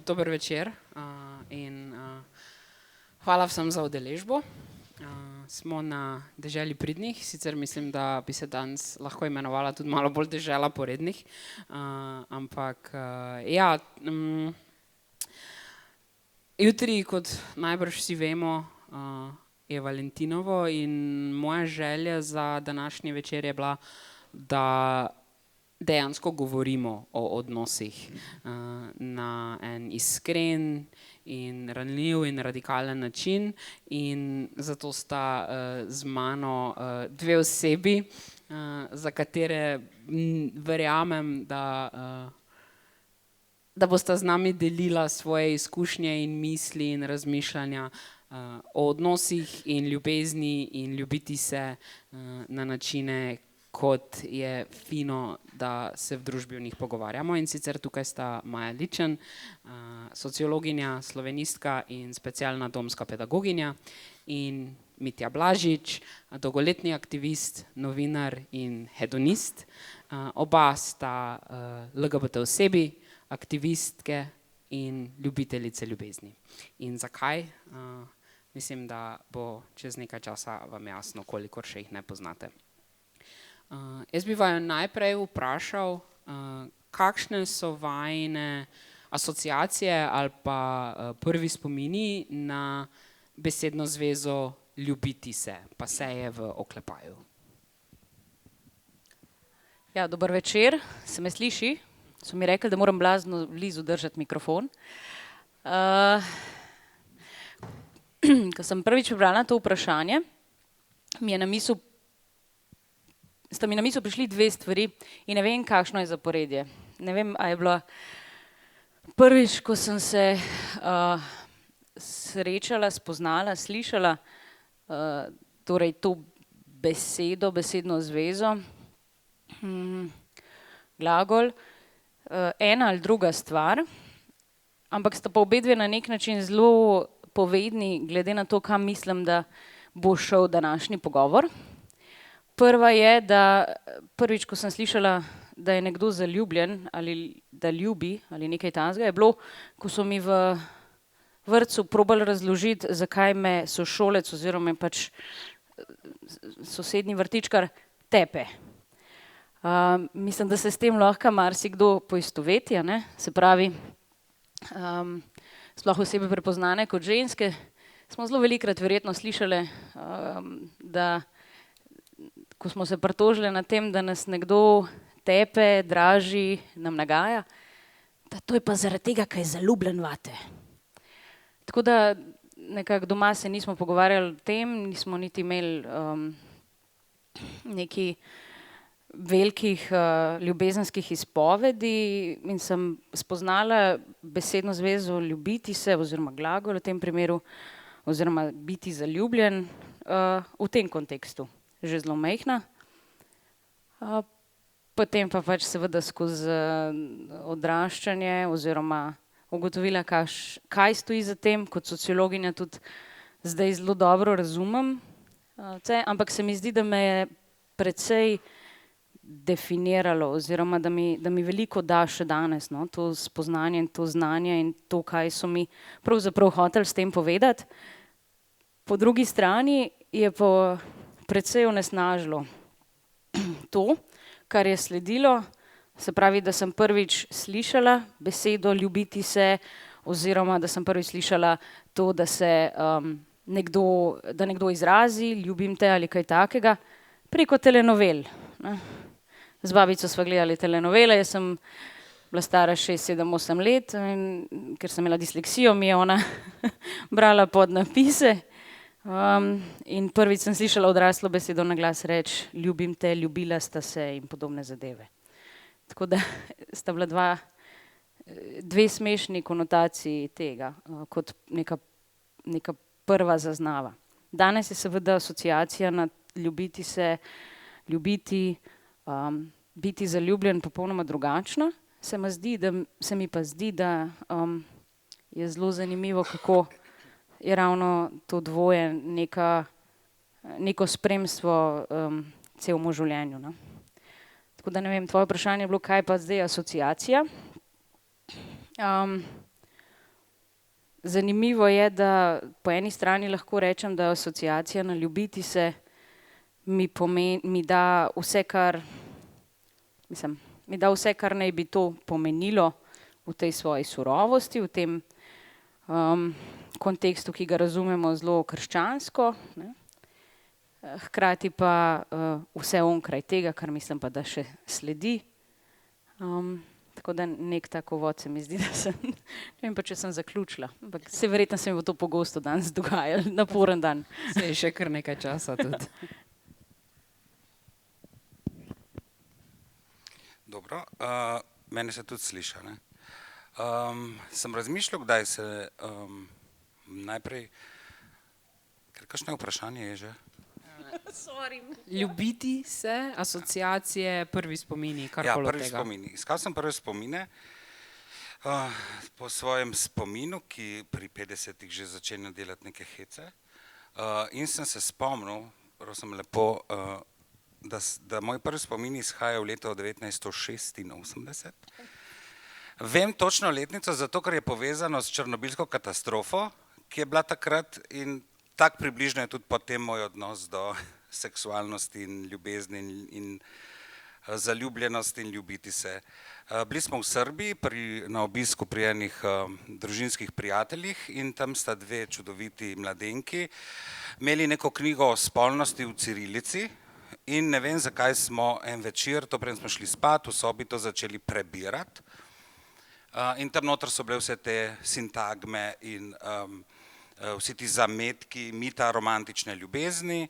Dober večer in hvala vsem za udeležbo. Smo na deželi pridnih, sicer mislim, da bi se danes lahko imenovala tudi malo bolj dežela porednih, ampak ja, jutri, kot najbrž vsi vemo, je Valentinovo in moja želja za današnji večer je bila, da dejansko govorimo o odnosih na en iskren in ranljiv in radikalen način, in zato sta z mano dve osebi, za katere verjamem, da bosta z nami delila svoje izkušnje in misli in razmišljanja o odnosih in ljubezni in ljubiti se na načine, kot je fino, da se v družbi o njih pogovarjamo. In sicer tukaj sta Maja Ličen, sociologinja, slovenistka in specialna domska pedagoginja, in Mitja Blažič, dolgoletni aktivist, novinar in hedonist. Oba sta LGBT osebi, aktivistke in ljubiteljice ljubezni. In zakaj? Mislim, da bo čez nekaj časa vam jasno, kolikor še jih ne poznate. Jaz bi vaju najprej vprašal, kakšne so vajine asociacije ali pa prvi spomini na besedno zvezo ljubiti se, pa se je v oklepaju. Ja, dober večer, se me sliši? So mi rekli, da moram blazno blizu držati mikrofon. Ko sem prvič prebrala to vprašanje, sta mi na misel prišli dve stvari in ne vem, kakšno je zaporedje. Ne vem, a je bilo prvič, ko sem se srečala, spoznala, slišala torej to besedo, besedno zvezo, glagol, ena ali druga stvar, ampak sta pa obedve na nek način zelo povedni, glede na to, kam mislim, da bo šel današnji pogovor. Prva je, da prvič, ko sem slišala, da je nekdo zaljubljen ali da ljubi ali nekaj takega, je bilo, ko so mi v vrtcu probali razložiti, zakaj me sošolec oziroma pač sosednji vrtičkar tepe. Mislim, da se s tem lahko marsikdo poistoveti, a ne, se pravi, sploh osebe prepoznane kot ženske, smo zelo velikokrat verjetno slišale, da ko smo se pritožile nad tem, da nas nekdo tepe, draži, nam nagaja, da to je pa zaradi tega, ker je zaljubljen vate. Tako da nekako doma se nismo pogovarjali o tem, nismo niti imeli nekih velikih ljubezenskih izpovedi in sem spoznala besedno zvezo ljubiti se oziroma glagol v tem primeru oziroma biti zaljubljen v tem kontekstu. Že zelo majhna, potem pa pač seveda skozi odraščanje oziroma ugotovila, kaj stoji za tem, kot sociologinja tudi zdaj zelo dobro razumem, ampak se mi zdi, da me je precej definiralo oziroma da mi veliko da še danes, no, to spoznanje in to znanje in to, kaj so mi pravzaprav hoteli s tem povedati. Po drugi strani je pa precej onesnažilo to, kar je sledilo, se pravi, da sem prvič slišala besedo ljubiti se oziroma da sem prvič slišala to, da se nekdo izrazi ljubim te ali kaj takega preko telenovel. Z babico sva gledali telenovele, jaz sem bila stara 6, 7, 8 let, in ker sem imela disleksijo, mi je ona brala podnapise. In prvič sem slišala odraslo besedo na glas reči ljubim te, ljubila sta se in podobne zadeve. Tako da sta bila dve smešni konotaciji tega, kot neka prva zaznava. Danes je seveda asociacija na ljubiti se, ljubiti, biti zaljubljen popolnoma drugačna. Se mi pa zdi, da je zelo zanimivo, kako je ravno to dvoje neko spremstvo celemu življenju, no. Tako da ne vem, tvoje vprašanje je bilo, kaj pa zdaj asociacija. Zanimivo je, da po eni strani lahko rečem, da asociacija na ljubiti se mi da vse, kar naj bi to pomenilo v tej svoji surovosti, v tem kontekstu, ki ga razumemo zelo krščansko, ne. Hkrati pa vse onkraj tega, kar mislim pa, da še sledi. Tako da nek tak uvod se mi zdi, da sem, ne vem pa, če sem zaključila, ampak se verjetno se mi bo to pogosto danes dogajalo, naporen dan. Se je še kar nekaj časa tudi. Dobro, mene se tudi sliša, ne. Sem razmišljal, kdaj se najprej, ker kakšno vprašanje je že? Ljubiti se, asociacije, prvi spomini, karkoli od prvi tega. spomini. Iskal sem prve spomine po svojem spominu, ki pri 50-ih že začenja delati neke hece. In sem se spomnil, prav sem lepo, da moj prvi spomin izhaja v leto 1986. Vem točno letnico, zato ker je povezano s černobilsko katastrofo, ki je bila takrat, in tak približno je tudi potem moj odnos do seksualnosti in ljubezni in zaljubljenosti in ljubiti se. Bili smo v Srbiji na obisku pri enih družinskih prijateljih in tam sta dve čudoviti mladenki imeli neko knjigo o spolnosti v cirilici in ne vem, zakaj smo en večer, to preden smo šli spat, v sobi to začeli prebirati. In tam noter so bile vse te sintagme in vsi ti zametki mita romantične ljubezni,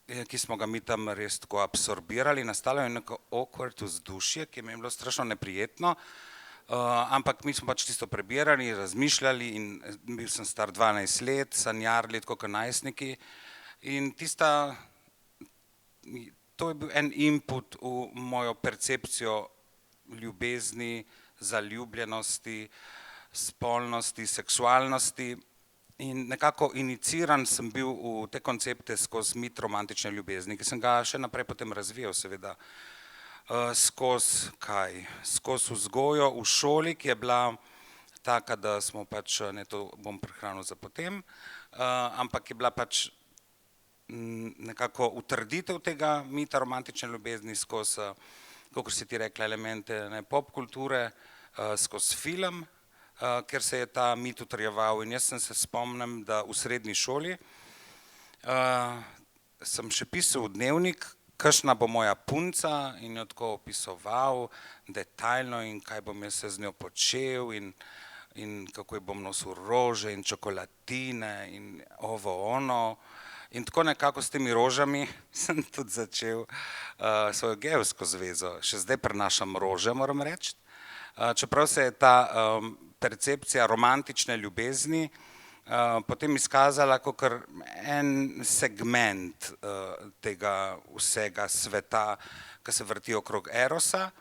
ki smo ga mi tam res tako absorbirali, nastalo je neko awkward vzdušje, ki mi je bilo strašno neprijetno, ampak mi smo pač tisto prebirali, razmišljali in bil sem star 12 let, sanjarili tako kot najstniki in to je bil en input v mojo percepcijo ljubezni, zaljubljenosti, spolnosti, seksualnosti in nekako iniciran sem bil v te koncepte skozi mit romantične ljubezni, ki sem ga še naprej potem razvijal seveda skozi vzgojo v šoli, ki je bila taka, da smo pač, ne, to bom prihranil za potem, ampak je bila pač nekako utrditev tega mita romantične ljubezni skozi, kakor si ti rekla, elemente pop kulture, skozi film, ker se je ta mit utrjeval in jaz se spomnim, da v srednji šoli sem še pisal v dnevnik, kakšna bo moja punca in jo tako opisoval detaljno in kaj bom jaz se z njo počel in kako ji bom nosil rože in čokoladine in ovo ono. In tako nekako s temi rožami sem tudi začel svojo gejevsko zvezo, še zdaj prenašam rože, moram reči. Čeprav se je ta percepcija romantične ljubezni potem izkazala kakor en segment tega vsega sveta, ki se vrti okrog erosa,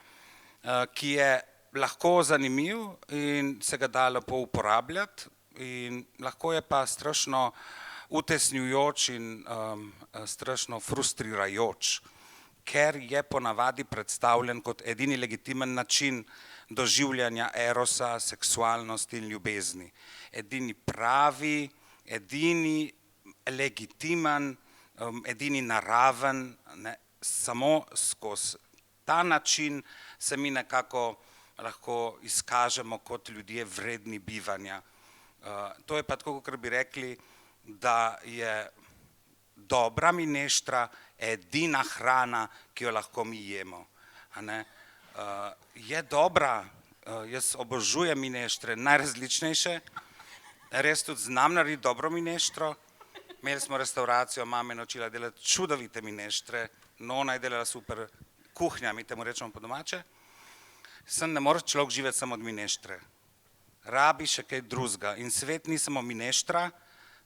ki je lahko zanimiv in se ga da lepo uporabljati in lahko je pa strašno utesnjujoč in strašno frustrirajoč, ker je ponavadi predstavljen kot edini legitimen način doživljanja erosa, seksualnosti in ljubezni. Edini pravi, edini legitimen, edini naraven, samo skozi ta način se mi nekako lahko izkažemo kot ljudje vredni bivanja. To je pa tako, kakor bi rekli, da je dobra mineštra edina hrana, ki jo lahko mi jemo. Je dobra, jaz obožujem mineštre, najrazličnejše, res tudi znam narediti dobro mineštro. Imeli smo restauracijo, mama je naučila delati čudovite mineštre, nona je delala super, kuhnja, mi temu rečemo po domače. Sem ne more človek živeti samo od mineštre. Rabi še kaj drugega in svet ni samo mineštra,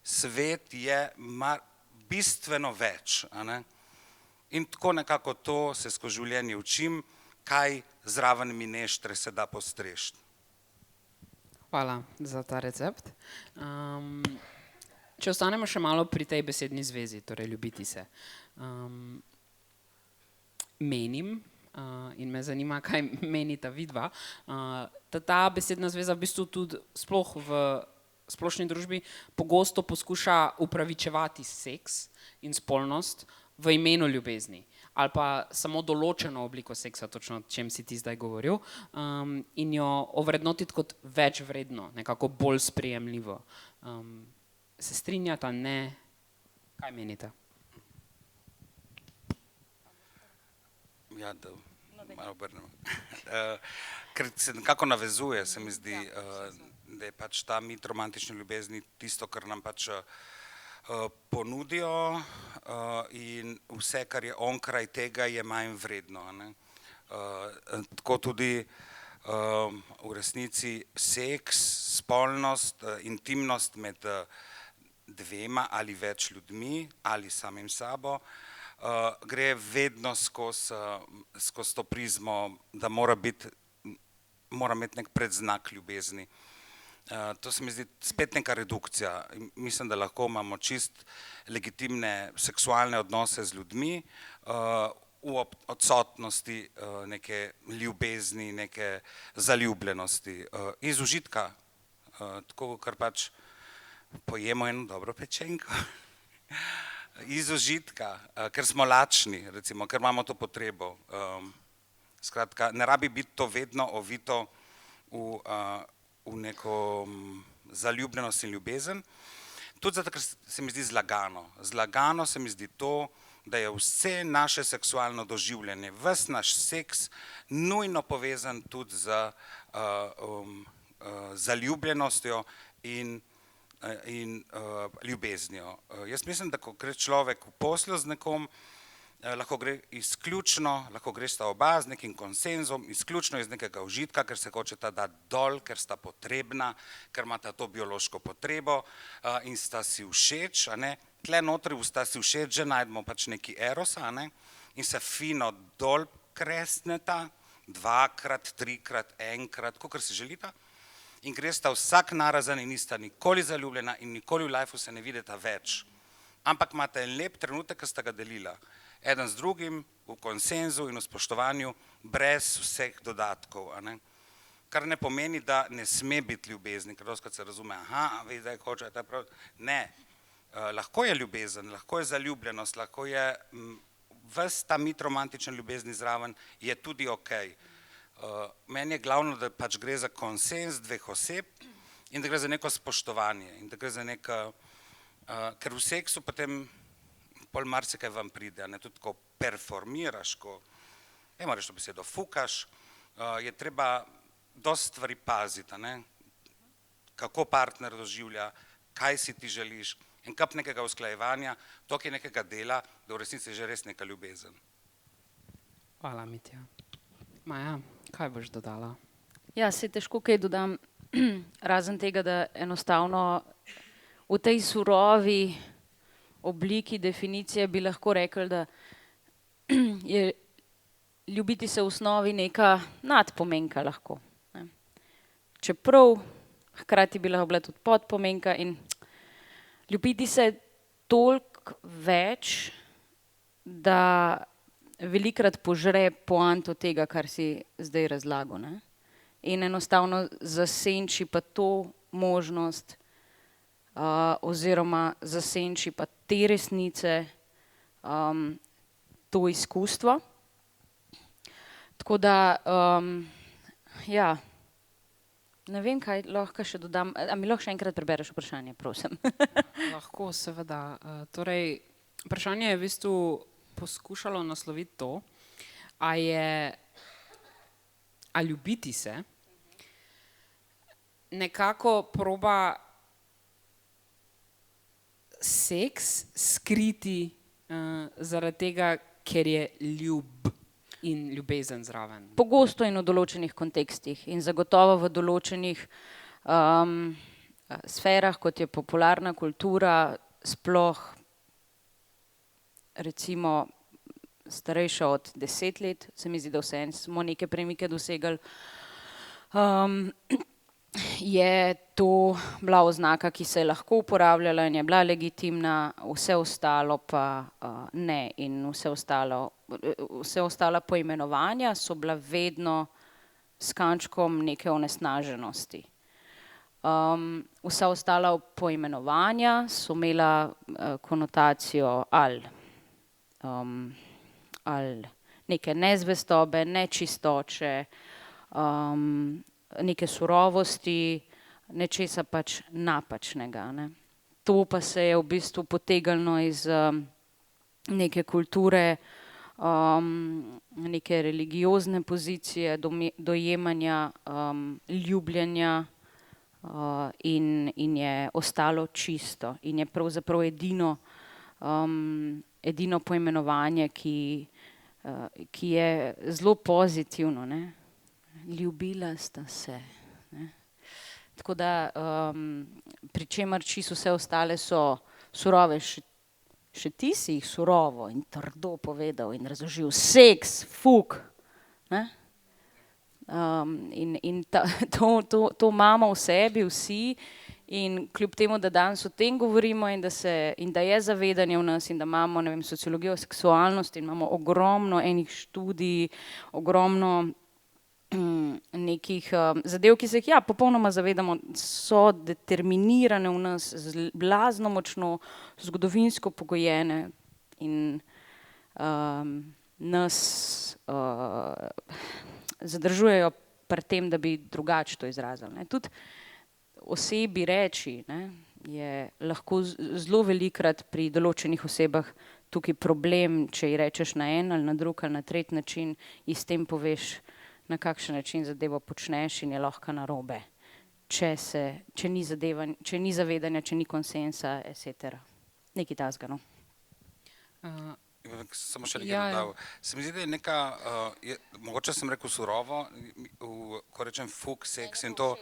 svet je bistveno več. In tako nekako to se skozi življenje učim, kaj zraven mineštre se da postreči. Hvala za ta recept. Če ostanemo še malo pri tej besedni zvezi, torej ljubiti se. Menim, in me zanima, kaj menita vidva. Ta besedna zveza v bistvu tudi sploh v splošni družbi pogosto poskuša upravičevati seks in spolnost v imenu ljubezni ali pa samo določeno obliko seksa, točno o čem si ti zdaj govoril, in jo ovrednotiti kot več vredno, nekako bolj sprejemljivo. Se strinjata, ne? Kaj menite? Ja, da malo obrnemo. Ker se nekako navezuje, se mi zdi, da je pač ta mit romantične ljubezni tisto, kar nam pač ponudijo, in vse, kar je onkraj tega, je manj vredno, ne. Tako tudi v resnici seks, spolnost, intimnost med dvema ali več ljudmi ali samim sabo gre vedno skozi to prizmo, da mora imeti nek predznak ljubezni. To se mi zdi spet neka redukcija. Mislim, da lahko imamo čist legitimne seksualne odnose z ljudmi v odsotnosti neke ljubezni, neke zaljubljenosti, iz užitka, tako kar pač pojemo eno dobro pečenko, iz užitka, ker smo lačni, recimo, ker imamo to potrebo. Skratka, ne rabi biti to vedno ovito v neko zaljubljenost in ljubezen. Tudi zato, ker se mi zdi zlagano. Zlagano se mi zdi to, da je vse naše seksualno doživljanje, ves naš seks nujno povezan tudi z zaljubljenostjo in ljubeznijo. Jaz mislim, da ko gre človek v poslu z nekom, lahko gresta oba z nekim konsenzom, izključno iz nekega užitka, ker se hočeta dati dol, ker sta potrebna, ker imata to biološko potrebo in sta si všeč, a ne. Tle notri v sta si všeč že najdemo pač neki eros, a ne, in se fino dol kresneta, dvakrat, trikrat, enkrat, kakor si želita, in gresta vsak narazen in nista nikoli zaljubljena in nikoli v lifeu se ne vidita več. Ampak imate en lep trenutek, ki sta ga delila. Eden z drugim, v konsenzu in v spoštovanju, brez vseh dodatkov, a ne. Kar ne pomeni, da ne sme biti ljubezni, ker dostikrat se razume, vi zdaj hočete prav, ne. Lahko je ljubezen, lahko je zaljubljenost, lahko je ves ta mit romantične ljubezni zraven, je tudi okej. Meni je glavno, da pač gre za konsenz dveh oseb in da gre za neko spoštovanje in da gre za ker v seksu potem pol marsikaj vam pride, ne, tudi ko performiraš, ko, moraš to besedo, fukaš, je treba dosti stvari paziti, ne, kako partner doživlja, kaj si ti želiš, en kup nekega usklajevanja, toliko je nekega dela, da v resnici je že res neka ljubezen. Hvala, Mitja. Maja, kaj boš dodala? Ja, se težko kaj dodam, razen tega, da enostavno v tej surovi obliki definicije bi lahko rekli, da je ljubiti se v osnovi neka nadpomenka lahko. Čeprav hkrati bi lahko bila tudi podpomenka in ljubiti se toliko več, da velikokrat požre poanto tega, kar si zdaj razlagal, ne. In enostavno zasenči pa to možnost oziroma zasenči pa te resnice, to izkustvo. Tako da, ja, ne vem, kaj lahko še dodam, a mi lahko še enkrat prebereš vprašanje, prosim? Lahko, seveda. Torej, vprašanje je v bistvu poskušalo nasloviti to, a ljubiti se nekako proba seks skriti zaradi tega, ker je ljub in ljubezen zraven. Pogosto in v določenih kontekstih in zagotovo v določenih sferah, kot je popularna kultura, sploh recimo starejša od 10 let, se mi zdi, da vseeno smo neke premike dosegali. je to bila oznaka, ki se je lahko uporabljala in je bila legitimna, vse ostalo pa ne. In vse ostala poimenovanja so bila vedno s kančkom neke onesnaženosti. Vsa ostala poimenovanja so imela konotacijo ali neke nezvestobe, nečistoče, neke surovosti, nečesa pač napačnega, ne. To pa se je v bistvu potegnilo iz neke kulture, neke religiozne pozicije, dojemanja, ljubljenja, in je ostalo čisto. In je pravzaprav edino poimenovanje, ki je zelo pozitivno, ne. Ljubila sta se, ne. Tako da, pri čemer čisto vse ostale so surove, še ti si jih surovo in trdo povedal in razložil, seks, fuk, ne. In to imamo v sebi vsi in kljub temu, da danes o tem govorimo in da je zavedanje v nas in da imamo, ne vem, sociologijo seksualnosti in imamo ogromno enih študij, ogromno nekih zadev, ki se jih popolnoma zavedamo, so determinirane v nas, blazno močno, zgodovinsko pogojene in nas zadržujejo pri tem, da bi drugače to izrazili, ne. Tudi osebi reči, ne, je lahko zelo velikokrat pri določenih osebah tukaj problem, če ji rečeš na en ali na drug ali na tretji način, ji s tem poveš, na kakšen način zadevo počneš in je lahko narobe. Če ni zavedanja, če ni konsensa, etc. Nekaj takega, no. Samo še nekaj dodal. Se mi zdi, da je neka, mogoče sem rekel surovo, ko rečem fuk, seks in to.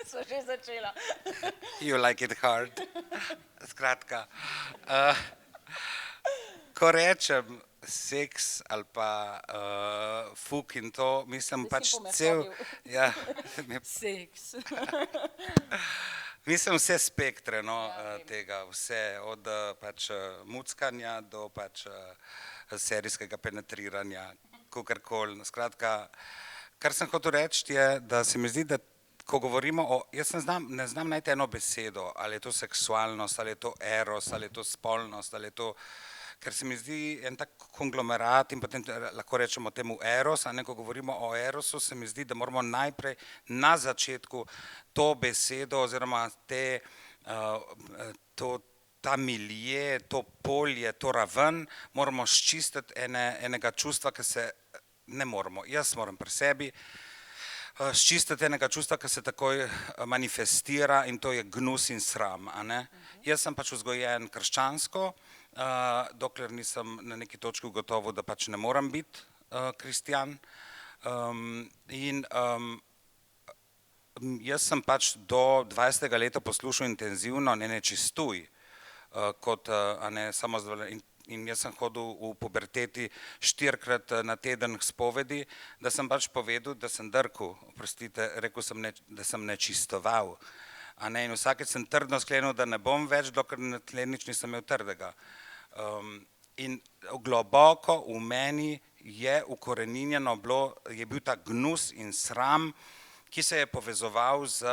So že začela. You like it hard. Skratka, ko rečem seks ali pa fuk in to, mislim pač cel. Ja. Seks. Mislim vse spektre, no, tega, vse od pač muckanja do pač serijskega penetriranja, kakorkoli. Skratka, kar sem hotel reči je, da se mi zdi, da ko govorimo o, jaz ne znam najti eno besedo, ali je to seksualnost, ali je to eros, ali je to spolnost, ali je to, ker se mi zdi en tak konglomerat in potem lahko rečemo temu eros, a ne, ko govorimo o erosu, se mi zdi, da moramo najprej na začetku to besedo oziroma ta milje, to polje, to raven, moramo sčistiti enega čustva, ki se ne moramo, jaz moram pri sebi sčistiti enega čustva, ki se takoj manifestira in to je gnus in sram, a ne. Jaz sem pač vzgojen krščansko, dokler nisem na neki točki ugotovil, da pač ne moram biti kristjan. In jaz sem pač do 20. leta poslušal intenzivno Ne čistuj, kot samozavedanje. In jaz sem hodil v puberteti 4-krat na teden k spovedi, da sem pač povedal, da sem drkal, oprostite, rekel sem, da sem nečistoval. In vsakeč sem trdno sklenil, da ne bom več, dokler nič nisem imel trdega. In globoko v meni je ukoreninjeno bilo, je bil ta gnus in sram, ki se je povezoval z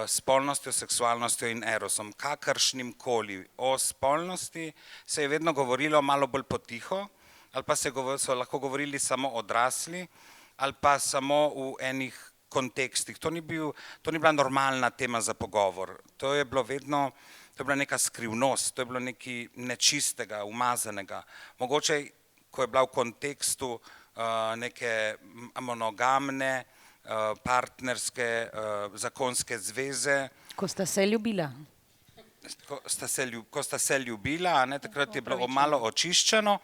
spolnostjo, seksualnostjo in erosom, kakršnim koli. O spolnosti se je vedno govorilo malo bolj potiho, ali pa so lahko govorili samo odrasli, ali pa samo v enih kontekstih. To ni bila normalna tema za pogovor. To je bilo vedno, to je bila neka skrivnost, to je bilo nekaj nečistega, umazanega. Mogoče, ko je bila v kontekstu neke monogamne, partnerske, zakonske zveze. Ko sta se ljubila. Ko sta se ljubila, takrat je bilo malo očiščeno,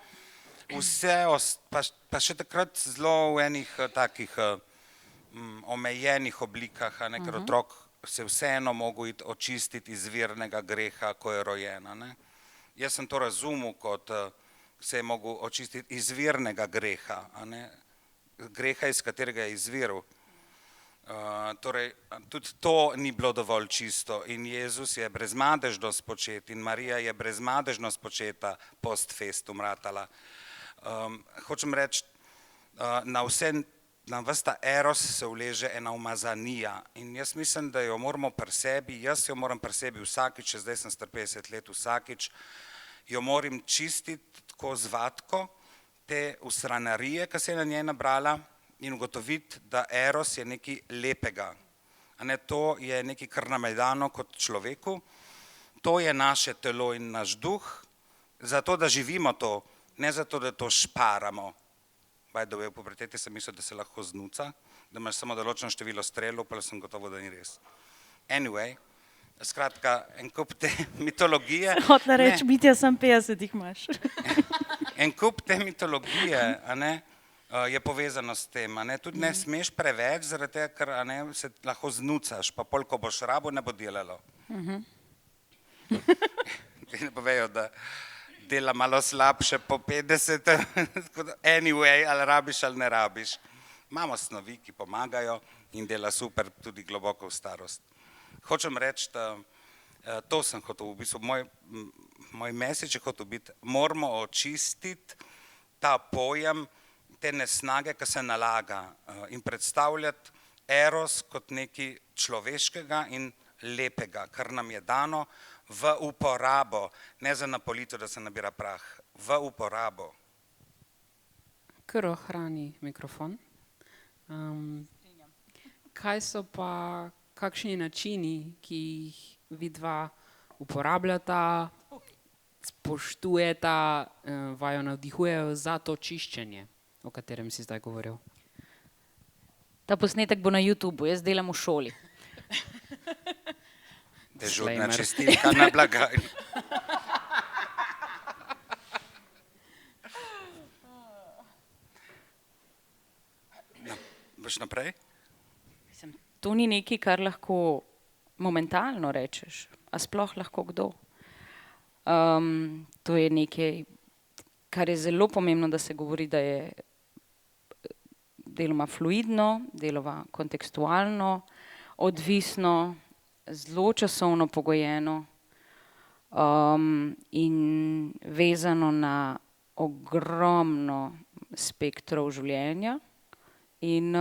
pa še takrat zelo v enih takih omejenih oblikah, ker otrok se vseeno mogel iti očistiti izvirnega greha, ko je rojen. Jaz sem to razumel, kot se je mogel očistiti izvirnega greha, greha, iz katerega je izviril. Torej, tudi to ni bilo dovolj čisto in Jezus je brezmadežno spočet in Marija je brezmadežno spočeta post festum ratala. Hočem reči, na ves ta eros se vleže ena umazanija in jaz mislim, da jo moramo pri sebi, jaz jo moram pri sebi vsakič, zdaj sem star 50 let, vsakič jo moram čistiti tako z vatko, te usranarije, ki se je na njej nabrala, in ugotoviti, da eros je nekaj lepega. To je nekaj, kar nam je dano kot človeku, to je naše telo in naš duh, zato da živimo to, ne zato da to šparamo. By the way, v puberteti sem mislil, da se lahko znuca, da imaš samo določeno število strelov, pa sem gotovo, da ni res. Anyway, skratka, en kup te mitologije. Hotla reči, Mitja, sam 50 jih imaš. En kup te mitologije, je povezano s tem, tudi ne smeš preveč, zaradi tega, ker se lahko znucaš, pa pol, ko boš rabo, ne bo delalo. Ti ne povejo, da dela malo slabše po 50, anyway, ali rabiš ali ne rabiš. Imamo snovi, ki pomagajo in dela super tudi globoko v starost. Hočem reči, da to sem hotel, v bistvu moj message je hotel biti, moramo očistiti ta pojem, te nesnage, ki se nalaga in predstavljati eros kot nekaj človeškega in lepega, kar nam je dano v uporabo, ne za napolito, da se nabira prah, v uporabo. Kar ohrani mikrofon. Kaj so pa kakšni načini, ki jih vidva uporabljata, spoštujeta, vaju navdihujejo za to čiščenje, o katerem si zdaj govoril? Ta posnetek bo na YouTubu, jaz delam v šoli. Dežurna čistilka na blagajni. Boš naprej? To ni nekaj, kar lahko momentalno rečeš, a sploh lahko kdo. To je nekaj, kar je zelo pomembno, da se govori, da je deloma fluidno, deloma kontekstualno, odvisno, zelo časovno pogojeno in vezano na ogromno spektrov življenja in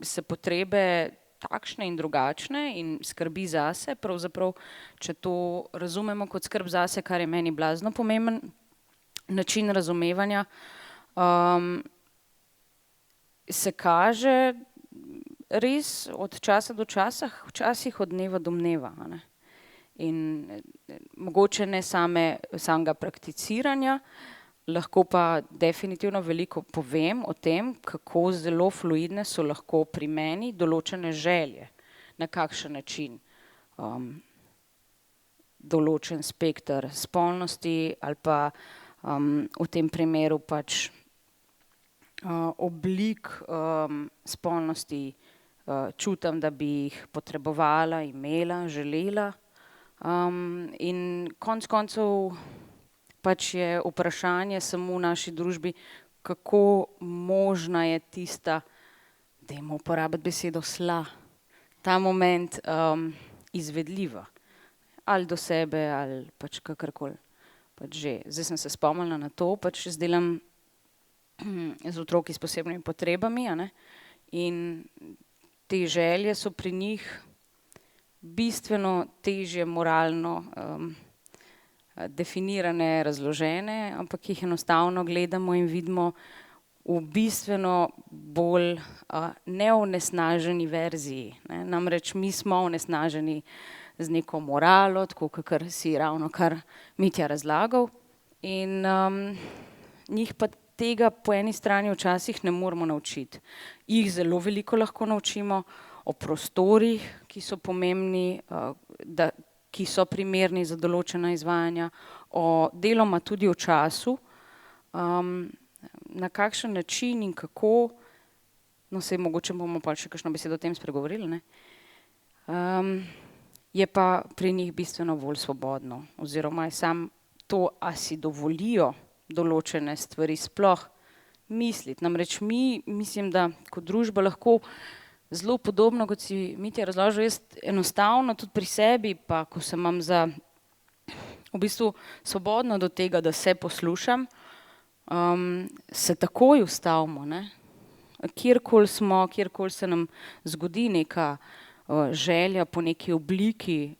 se potrebe takšne in drugačne in skrbi zase, pravzaprav, če to razumemo kot skrb zase, kar je meni blazno pomemben način razumevanja, se kaže res od časa do časa, včasih od dneva do dneva. In mogoče ne samega prakticiranja, lahko pa definitivno veliko povem o tem, kako zelo fluidne so lahko pri meni določene želje, na kakšen način določen spekter spolnosti ali pa v tem primeru pač oblik spolnosti čutim, da bi jih potrebovala, imela, želela. In konec koncev pač je vprašanje samo v naši družbi, kako možna je tista, dajmo uporabiti besedo sla, ta moment izvedljiva. Ali do sebe, ali pač kakorkoli. Pač že. Zdaj sem se spomnila na to, pač jaz delam z otroki s posebnimi potrebami, in te želje so pri njih bistveno težje moralno definirane, razložene, ampak jih enostavno gledamo in vidimo v bistveno bolj neonesnaženi verziji. Namreč mi smo onesnaženi z neko moralo, tako kakor si ravno kar Mitja razlagal, in njih pa tega po eni strani včasih ne moremo naučiti. Jih zelo veliko lahko naučimo o prostorih, ki so pomembni, ki so primerni za določena izvajanja, deloma tudi o času, na kakšen način in kako, no saj mogoče bomo pa še kakšno besedo o tem spregovorili, je pa pri njih bistveno bolj svobodno, oziroma je sam to, a si dovolijo določene stvari sploh misliti. Namreč mi, mislim, da kot družba lahko zelo podobno, kot si Mitja razložil, jaz enostavno tudi pri sebi, pa ko se imam za v bistvu svobodno do tega, da se poslušam, se takoj ustavimo, ne. Kjerkoli smo, kjerkoli se nam zgodi neka želja po neki obliki,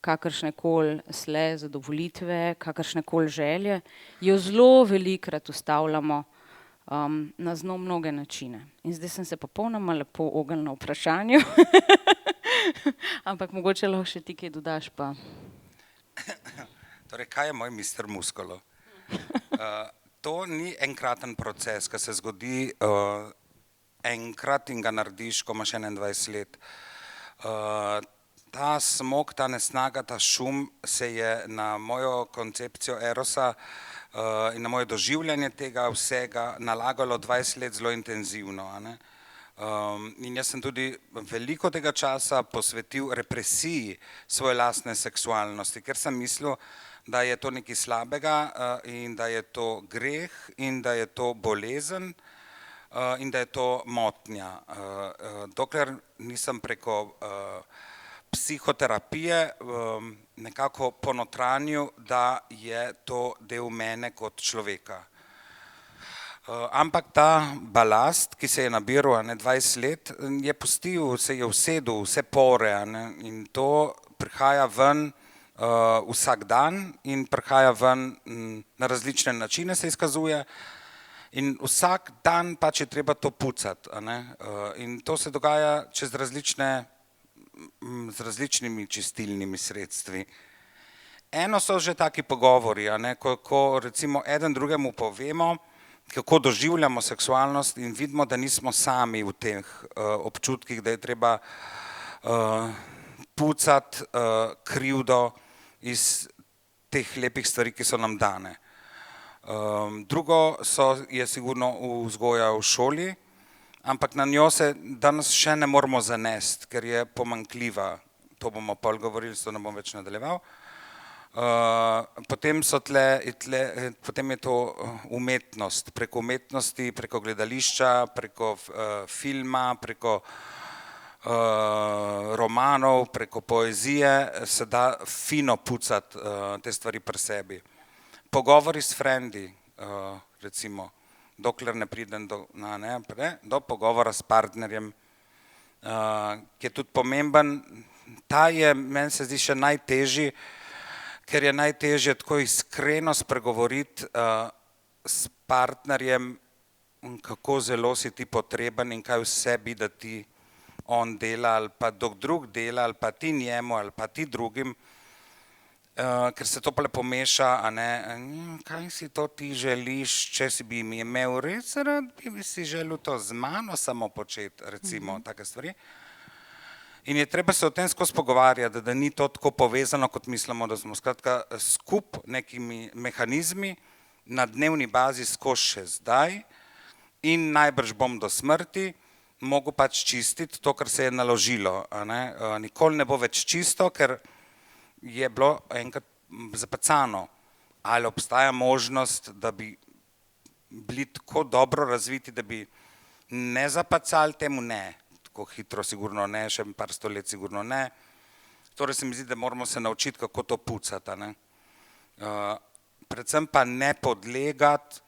kakršnekoli sle, zadovolitve, kakršnekoli želje, jo zelo velikokrat ustavljamo na zelo mnoge načine. In zdaj sem se popolnoma lepo ognila na vprašanju, ampak mogoče lahko še ti kaj dodaš pa. Torej, kaj je moj mister Muskolo? To ni enkraten proces, ki se zgodi enkrat in ga narediš, ko imaš 21 let. Ta smog, ta nesnaga, ta šum se je na mojo koncepcijo erosa in na moje doživljanje tega vsega nalagalo 20 let zelo intenzivno. In jaz sem tudi veliko tega časa posvetil represiji svoje lastne seksualnosti, ker sem mislil, da je to nekaj slabega in da je to greh in da je to bolezen in da je to motnja. Dokler nisem preko psihoterapije nekako ponotranjil, da je to del mene kot človeka. Ampak ta balast, ki se je nabiral 20 let, je pustil, se je usedel vse pore in to prihaja ven vsak dan in prihaja ven na različne načine se izkazuje in vsak dan pač je treba to pucati. In to se dogaja čez z različnimi čistilnimi sredstvi. Eno so že taki pogovori, ko recimo eden drugemu povemo, kako doživljamo seksualnost in vidimo, da nismo sami v teh občutkih, da je treba pucati krivdo iz teh lepih stvari, ki so nam dane. Drugo je sigurno vzgoja v šoli, ampak na njo se danes še ne moramo zanesti, ker je pomanjkljiva. To bomo pol govorili, to ne bom več nadaljeval. Potem je to umetnost, preko umetnosti, preko gledališča, preko filma, preko romanov, preko poezije se da fino pucati te stvari pri sebi. Pogovori s frendi, recimo, dokler ne pridem do pogovora s partnerjem, ki je tudi pomemben. Ta je, meni se zdi, še najtežji, ker je najtežje tako iskreno spregovoriti s partnerjem, kako zelo si ti potreben in kaj vse bi, da ti on dela ali pa drug dela ali pa ti njemu ali pa ti drugim, ker se to pa lepo meša, kaj si to ti želiš, če si bi mi imel res rad, bi si želel to z mano samo početi, recimo, take stvari. In je treba se o tem skozi pogovarjati, da ni to tako povezano, kot mislimo, da smo. Skratka, skup nekimi mehanizmi na dnevni bazi skozi še zdaj in najbrž bom do smrti mogel pač čistiti to, kar se je naložilo. Nikoli ne bo več čisto, ker je bilo enkrat zapacano. Ali obstaja možnost, da bi bili tako dobro razviti, da bi ne zapacali temu? Ne. Tako hitro sigurno ne, še par stolet sigurno ne. Torej se mi zdi, da moramo se naučiti, kako to pucati. Predvsem pa ne podlegati,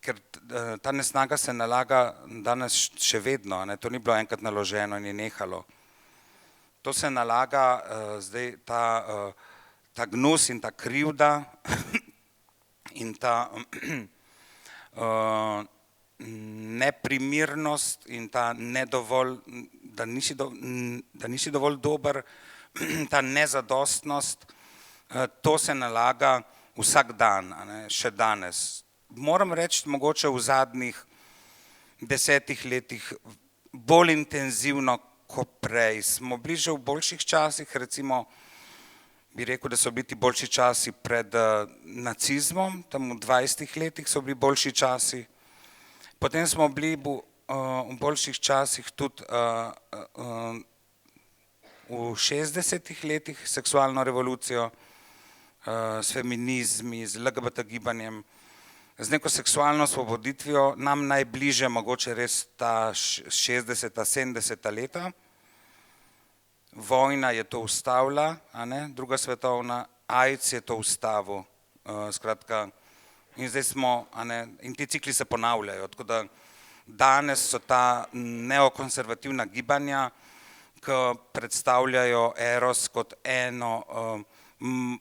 ker ta nesnaga se nalaga danes še vedno, to ni bilo enkrat naloženo in je nehalo. To se nalaga zdaj ta gnus in ta krivda in ta neprimernost in ta da nisi dovolj dober, ta nezadostnost, to se nalaga vsak dan, še danes. Moram reči, mogoče v zadnjih 10 letih bolj intenzivno kot prej. Smo bili že v boljših časih, recimo bi rekel, da so bili ti boljši časi pred nacizmom, tam v 20 letih so bili boljši časi. Potem smo bili v boljših časih tudi v 60 letih seksualno revolucijo, s feminizmi, z LGBT gibanjem. z neko seksualno osvoboditvijo, nam najbližje mogoče res ta 60-ta, 70-ta leta. Vojna je to ustavila, a ne, druga svetovna, AIDS je to ustavil, skratka, in zdaj smo, a ne, in ti cikli se ponavljajo, tako da danes so ta neokonservativna gibanja, ki predstavljajo eros kot eno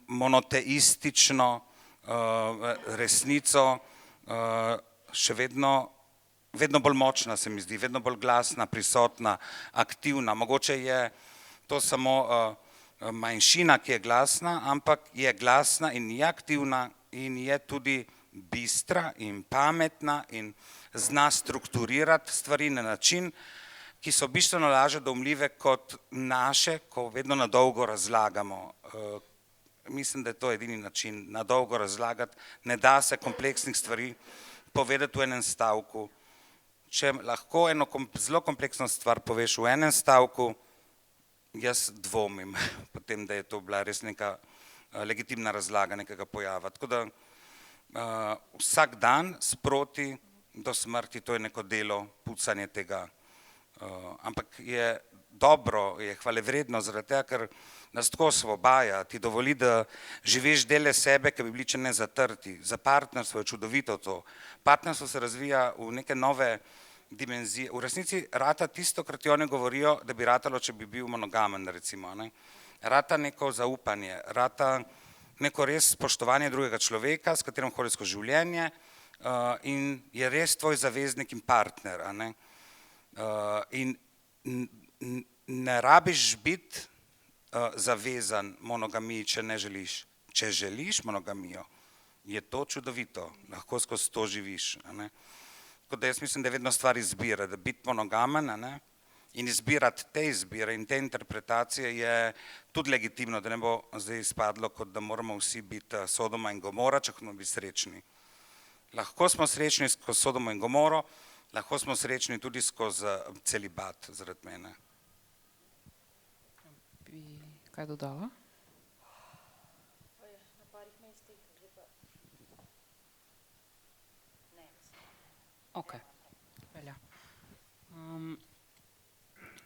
monoteistično resnico, še vedno bolj močna se mi zdi, vedno bolj glasna, prisotna, aktivna. Mogoče je to samo manjšina, ki je glasna, ampak je glasna in je aktivna in je tudi bistra in pametna in zna strukturirati stvari na način, ki so bistveno lažje dojemljive kot naše, ko vedno na dolgo razlagamo. Mislim, da je to edini način, na dolgo razlagati. Ne da se kompleksnih stvari povedati v enem stavku. Če lahko eno zelo kompleksno stvar poveš v enem stavku, jaz dvomim potem, da je to bila res neka legitimna razlaga nekega pojava. Tako da vsak dan sproti do smrti, to je neko delo, pucanje tega. Ampak je dobro, je hvalevredno zaradi tega, ker nas tako osvobaja, ti dovoli, da živiš dele sebe, ki bi bili če ne zatrti. Za partnerstvo je čudovito to. Partnerstvo se razvija v neke nove dimenzije. V resnici rata tisto, kar ti oni govorijo, da bi ratalo, če bi bil monogamen, recimo. Ne? Rata neko zaupanje, rata neko res spoštovanje drugega človeka, s katerim hodi skozi življenje in je res tvoj zaveznik in partner. A ne? In ne rabiš biti zavezan monogamiji, če ne želiš. Če želiš monogamijo, je to čudovito, lahko skozi to živiš. A ne? Tako da jaz mislim, da je vedno stvar izbire, da biti monogamen, a ne? In izbirati te izbire in te interpretacije je tudi legitimno, da ne bo zdaj izpadlo, kot da moramo vsi biti Sodoma in Gomora, če hočemo biti srečni. Lahko smo srečni skozi Sodomo in Gomoro, lahko smo srečni tudi skozi celibat, zaradi mene. Bi kaj dodala? Ok, velja.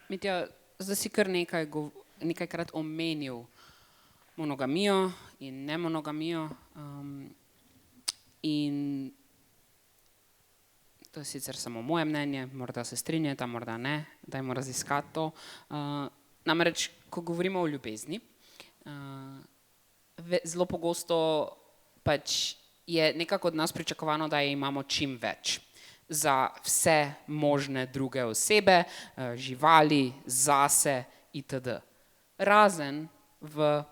Mitja, zdaj si kar nekajkrat omenil monogamijo in nemonogamijo in to je sicer samo moje mnenje, morda se strinjate, morda ne, dajmo raziskati to. Namreč, ko govorimo o ljubezni, zelo pogosto pač je nekako od nas pričakovano, da je imamo čim več za vse možne druge osebe, živali, zase itd. Razen v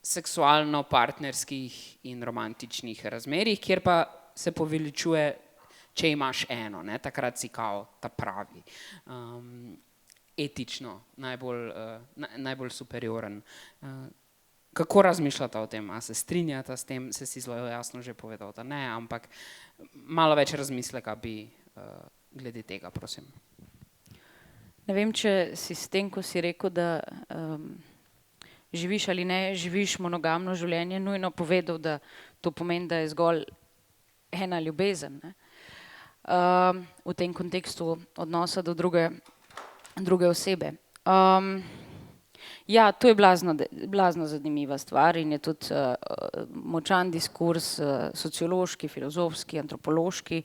seksualno-partnerskih in romantičnih razmerjih, kjer pa se poveličuje, če imaš eno, ne, takrat si kao ta pravi, etično, najbolj superioren. Kako razmišljate o tem? A se strinjate s tem? Se si zelo jasno že povedal, da ne, ampak malo več razmisleka bi glede tega, prosim. Ne vem, če si s tem, ko si rekel, da živiš ali ne živiš monogamno življenje, nujno povedal, da to pomeni, da je zgolj ena ljubezen, ne? V tem kontekstu odnosa do druge osebe. Ja, to je blazno zanimiva stvar in je tudi močan diskurs, sociološki, filozofski, antropološki.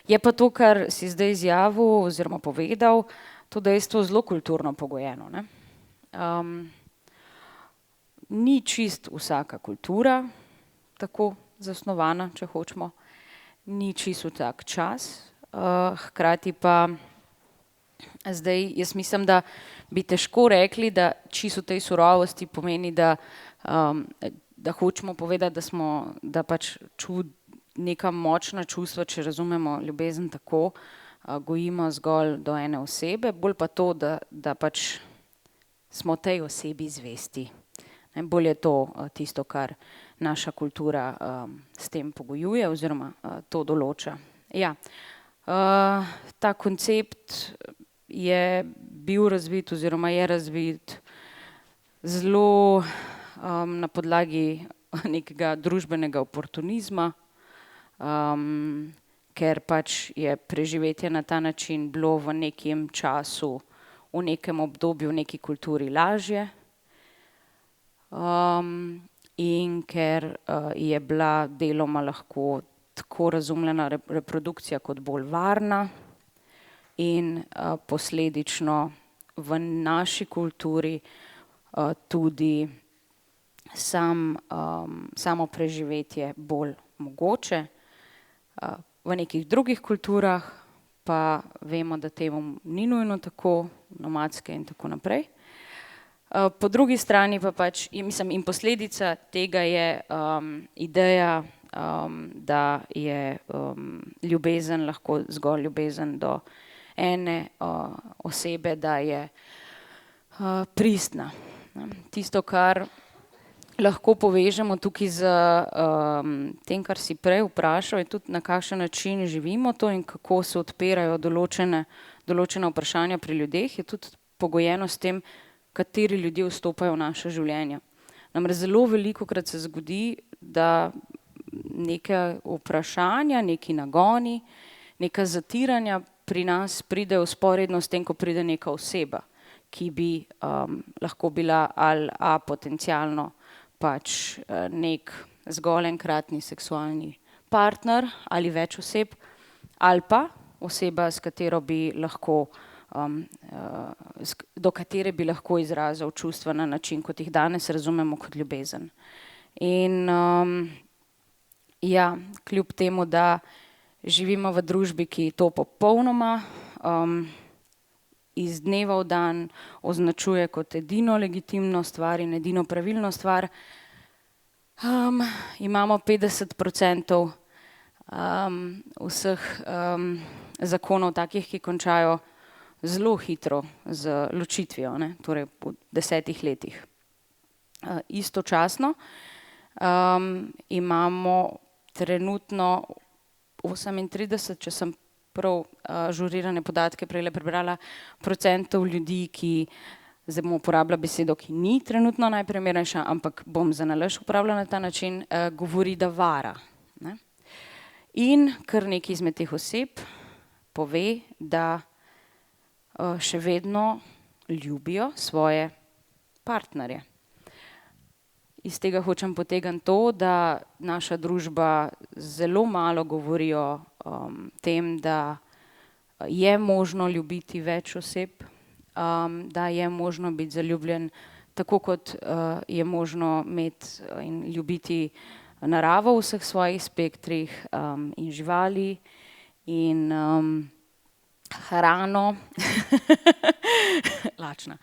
Je pa to, kar si zdaj izjavil oziroma povedal, to dejstvo zelo kulturno pogojeno, ne? Ni čist vsaka kultura tako zasnovana, če hočemo, ni čist vsak čas, hkrati pa zdaj jaz mislim, da bi težko rekli, da čisto v tej surovosti pomeni, da hočemo povedati, da pač neka močna čustva, če razumemo ljubezen tako, gojimo zgolj do ene osebe, bolj pa to, da pač smo tej osebi zvesti. Bolj je to tisto, kar naša kultura s tem pogojuje oziroma to določa. Ja, ta koncept je bil razvit oziroma je razvit zelo na podlagi nekega družbenega oportunizma, ker pač je preživetje na ta način bilo v nekem času, v nekem obdobju, v neki kulturi lažje. In ker je bila deloma lahko tako razumljena reprodukcija kot bolj varna in posledično v naši kulturi tudi samo preživetje bolj mogoče. V nekih drugih kulturah pa vemo, da temu ni nujno tako, nomadske in tako naprej. Po drugi strani pa pač, mislim, in posledica tega je ideja, da je ljubezen lahko zgolj ljubezen do ene osebe, da je pristna. Tisto, kar lahko povežemo tukaj z tem, kar si prej vprašal, je tudi na kakšen način živimo to in kako se odpirajo določena vprašanja pri ljudeh, je tudi pogojeno s tem, kateri ljudje vstopajo v naše življenje. Namreč zelo velikokrat se zgodi, da neke vprašanja, neki nagoni, neka zatiranja pri nas pridejo vzporedno s tem, ko pride neka oseba, ki bi lahko bila ali potencialno pač nek zgolj enkratni seksualni partner ali več oseb, ali pa oseba, s katero bi lahko do katere bi lahko izrazil čustva na način, kot jih danes razumemo kot ljubezen. In ja, kljub temu, da živimo v družbi, ki to popolnoma iz dneva v dan označuje kot edino legitimno stvar in edino pravilno stvar, imamo 50% vseh zakonov takih, ki končajo zelo hitro z ločitvijo, ne, torej po 10 letih. Istočasno imamo trenutno 38, če sem prav ažurirane podatke prejle prebrala, procentov ljudi, ki, zdaj bom uporabila besedo, ki ni trenutno najprimernejša, ampak bom zanalašč uporabljala na ta način, govori, da vara. Ne. In kar nekaj izmed teh oseb pove, da še vedno ljubijo svoje partnerje. Iz tega hočem potegniti to, da naša družba zelo malo govori o tem, da je možno ljubiti več oseb, da je možno biti zaljubljen, tako kot je možno imeti in ljubiti naravo v vseh svojih spektrih in živali in hrano, lačna,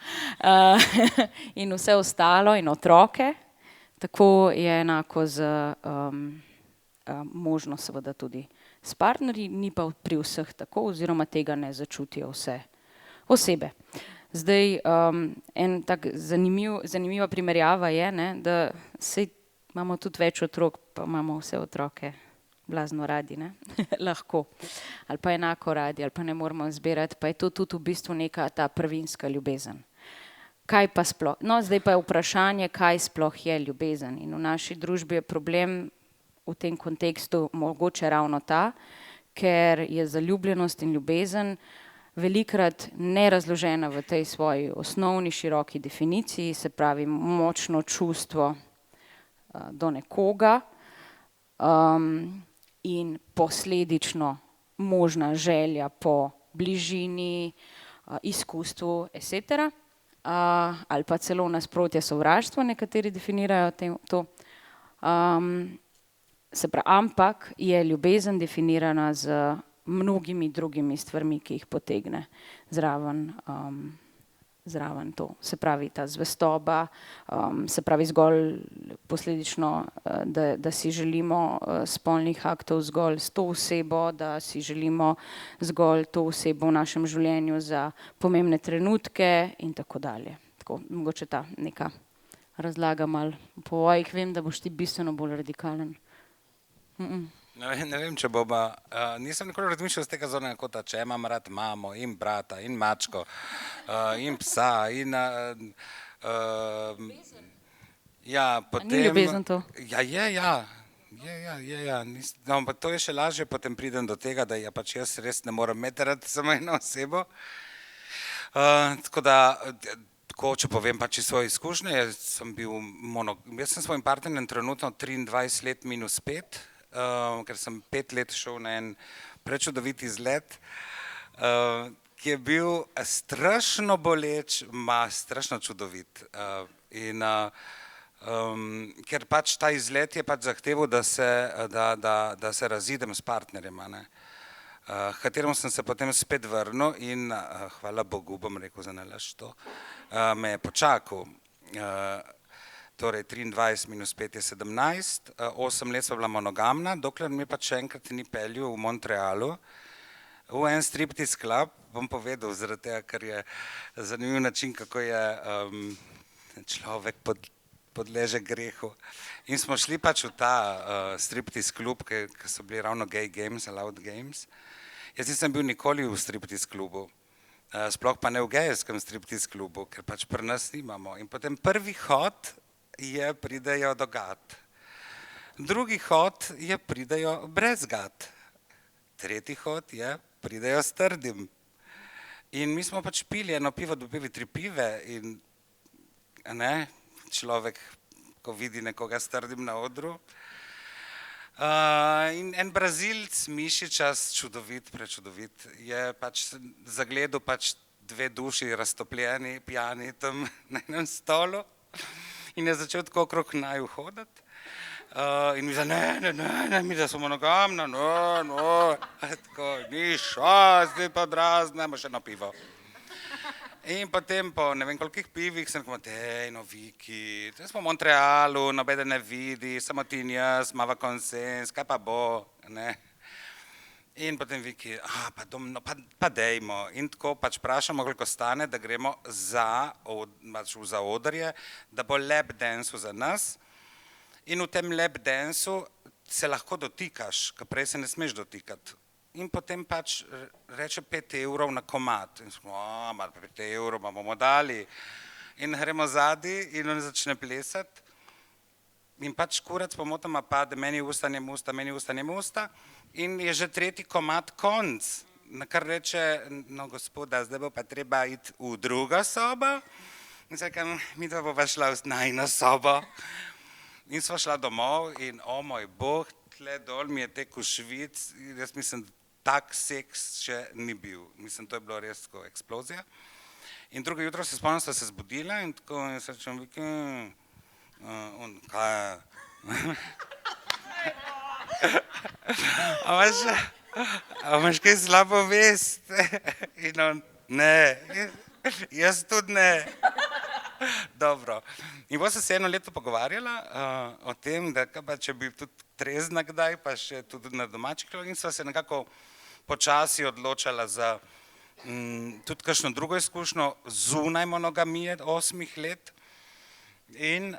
in vse ostalo in otroke. Tako je enako z možno seveda tudi s partnerji, ni pa pri vseh tako oziroma tega ne začutijo vse osebe. Zdaj en tak zanimiva primerjava je, ne, da saj imamo tudi več otrok, pa imamo vse otroke blazno radi, ne, lahko. Ali pa enako radi, ali pa ne moramo izbirati, pa je to tudi v bistvu neka ta prvinska ljubezen. Kaj pa sploh, no, zdaj pa je vprašanje, kaj sploh je ljubezen, in v naši družbi je problem v tem kontekstu mogoče ravno ta, ker je zaljubljenost in ljubezen velikokrat nerazložena v tej svoji osnovni široki definiciji, se pravi močno čustvo do nekoga in posledično možna želja po bližini, izkustvu etc. Ali pa celo nasprotje sovraštvo, nekateri definirajo to. Se pravi, ampak je ljubezen definirana z mnogimi drugimi stvarmi, ki jih potegne zraven to. Se pravi ta zvestoba, se pravi zgolj posledično, da si želimo spolnih aktov zgolj s to osebo, da si želimo zgolj to osebo v našem življenju za pomembne trenutke in tako dalje. Tako, mogoče ta neka razlaga malo po vojih, vem, da boš ti bistveno bolj radikalen. Ne vem, če boba, nisem nikoli razmišljal z tega zornega kota, če imam rad mamo in brata in mačko in psa in ja, potem... Ni ljubezen to? Ja, je, ja. Ja. No, ampak to je še lažje, potem pridem do tega, da ja pač jaz res ne morem imeti rad samo eno osebo. Tako da, tako, če povem pač iz svoje izkušnje, jaz sem s svojim partnerjem trenutno 23 let minus 5, ker sem 5 let šel na en prečudovit izlet, ki je bil strašno boleč, strašno čudovit. Ker pač ta izlet je pač zahteval, da se razidem s partnerjem, a ne. Kateremu sem se potem spet vrnil in hvala Bogu, bom rekel za nalašč to, me je počakal. Torej 23 minus 5 je 17, 8 let sva bila monogamna, dokler me pač še enkrat ni peljal v Montrealu v en striptease klub, bom povedal, zaradi tega, ker je zanimiv način, kako je človek podleže grehu. In smo šli pač v ta striptease klub, ki so bili ravno gay games, allowed games. Jaz nisem bil nikoli v striptease klubu, sploh pa ne v gejevskem striptease klubu, ker pač pri nas nimamo. In potem prvi hod je pridejo do gat. Drugi hod je pridejo brez gat. Tretji hod je pridejo s trdim. In mi smo pač pili eno pivo, dobili 3 pive in ne, človek, ko vidi nekoga s trdim na odru. In en Brazilec, mišičast, čudovit, prečudovit, je pač zagledal pač 2 duši raztopljeni, pijani tam na enem stolu in je začel tako okrog naju hoditi. In mi ne, mi da smo monogamna, no, tako, ni šans, zdaj pa draznemo še eno pivo. In potem po ne vem kolikih pivih sem rekel, no Viki, zdaj smo v Montrealu, nobeden ne vidi, samo ti in jaz, imava konsens, kaj pa bo, ne. In potem Viki, pa dejmo. In tako pač vprašamo, koliko stane, da gremo v zaodrje, da bo lap dance za nas. In v tem lap danceu se lahko dotikaš, ker prej se ne smeš dotikati. In potem pač reče 5 evrov na komad. In smo, 5 evrov bomo dali. In gremo zadaj in on začne plesati. In pač kurac pomotoma pade, meni usta, njemu usta, meni usta, njemu usta. In je že 3. komad konc. Na kar reče, no gospoda, zdaj bo pa treba iti v drugo sobo. In se rekam, midva bova šla v najino sobo. In sva šla domov in o moj bog, tle dol mi je tekel švic, jaz mislim, tak seks še ni bil. Mislim, to je bilo res tako eksplozija. In drugo jutro se spomnim, sva se zbudila in tako in se rečem, Viki, kaj? A imaš kaj slabo vest? In on, ne, jaz tudi ne. Dobro. In potem sem se 1 leto pogovarjala o tem, da če bi tudi trezna kdaj, pa še tudi na domačih krogih, in sva se nekako počasi odločala za tudi kakšno drugo izkušnjo zunaj monogamije 8 let. In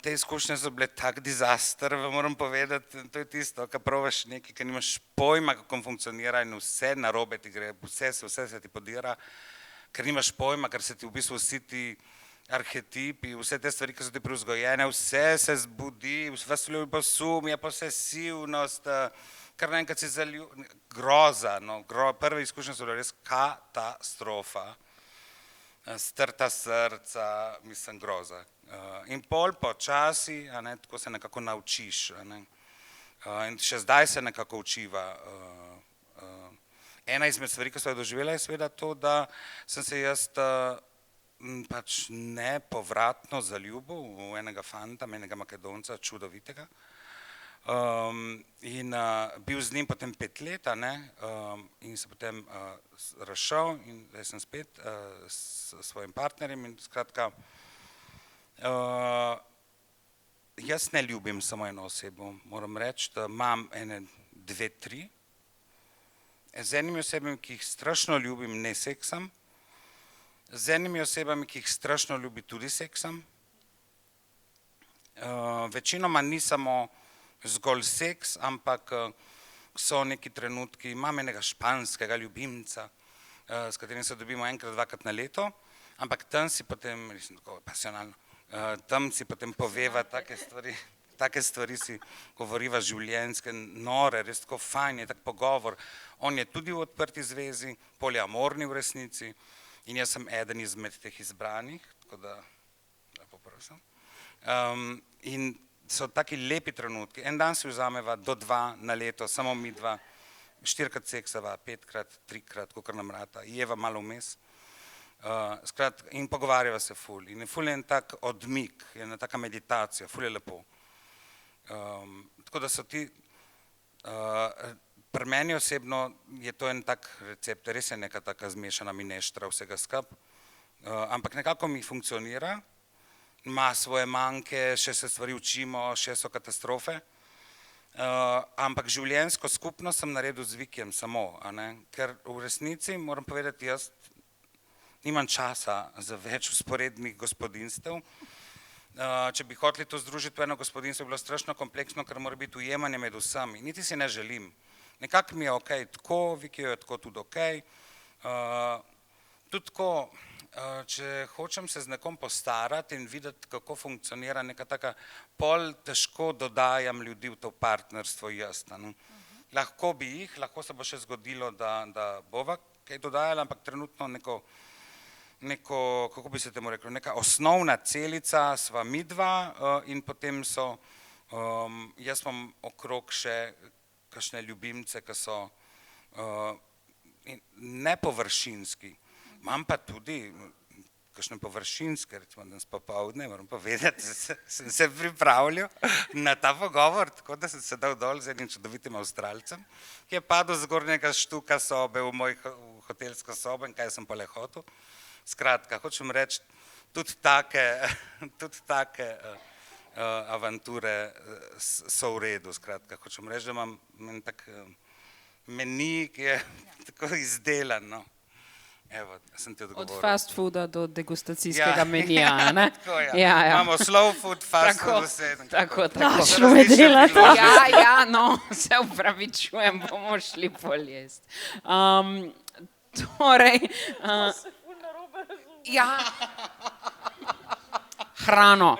te izkušnje so bile tak disaster, moram povedati, to je tisto, ko probaš nekaj, ker nimaš pojma, kako funkcionira in vse narobe ti gre, vse se ti podira, ker nimaš pojma, ker se ti v bistvu vsi ti arhetipi, vse te stvari, ki so ti privzgojene, vse se zbudi, vas ljubosumje, posesivnost, kar naenkrat si groza, prve izkušnje so bile res katastrofa, strta srca, mislim, groza. In pol počasi, tako se nekako naučiš, in še zdaj se nekako učiva. Ena izmed stvari, ki sva jo doživela, je seveda to, da sem se jaz pač nepovratno zaljubil v enega fanta, enega Makedonca, čudovitega. In bil z njim potem 5 let, in se potem razšel in zdaj sem spet s svojim partnerjem in skratka, jaz ne ljubim samo eno osebo, moram reči, da imam ene 2, 3. Z enimi osebami, ki jih strašno ljubim, ne seksam. Z enimi osebami, ki jih strašno ljubi, tudi seksam. Večinoma ni samo zgolj seks, ampak so neki trenutki, imam enega španskega ljubimca, s katerim se dobimo enkrat, 2krat na leto, ampak tam si potem, mislim tako pasionalno, tam si potem poveva take stvari, take stvari si govoriva življenjske, nore, res tako fajn, je tak pogovor. On je tudi v odprti zvezi, poliamorni v resnici in jaz sem eden izmed teh izbranih, tako da lepo prosim. In so taki lepi trenutki. En dan si vzameva do 2 na leto, samo mi 2, 4krat seksava, 5krat, 3krat, kakor nam rata, jeva malo vmes. In pogovarjava se ful. In ful je en tak odmik, je ena taka meditacija, ful je lepo. Tako da so ti, pri meni osebno je to en tak recept, res je neka taka zmešana mineštra vsega skup, ampak nekako mi funkcionira, ima svoje manjke, še se stvari učimo, še so katastrofe, ampak življenjsko skupno sem naredil z Vikijem samo, ker v resnici moram povedati, jaz nimam časa za več usporednih gospodinstev. Če bi hoteli to združiti v eno gospodinstvo, bi bilo strašno kompleksno, ker mora biti ujemanje med vsemi. Niti si ne želim. Nekako mi je okej tako, Vikiju je tako tudi okej. Tudi tako, če hočem se z nekom postarati in videti, kako funkcionira neka taka, pol težko dodajam ljudi v to partnerstvo jaz. Lahko bi jih, lahko se bo še zgodilo, da bova kaj dodajala, ampak trenutno neko, kako bi se temu reklo, neka osnovna celica sva mi dva in potem so, jaz imam okrog še kakšne ljubimce, ki so nepovršinski. Imam pa tudi kakšne površinske, recimo danes popoldne, moram povedati, sem se pripravljal na ta pogovor, tako da sem se dal dol z enim čudovitim Avstralcem, ki je padel z zgornjega štuka sobe v moj hotelsko sobo in kaj sem pa le hotel. Skratka, hočem reči, tudi take avanture so v redu, skratka, hočem reči, da imam en tak meni, ki je tako izdelan, no. Evo, sem ti odgovoril. Od fast fooda do degustacijskega menija, ne? Tako, ja. Imamo slow food, fast food, vse. Tako. Šlo me delati. Ja, no, se upravičujem, bomo šli pol jesti. Torej, ja, hrano.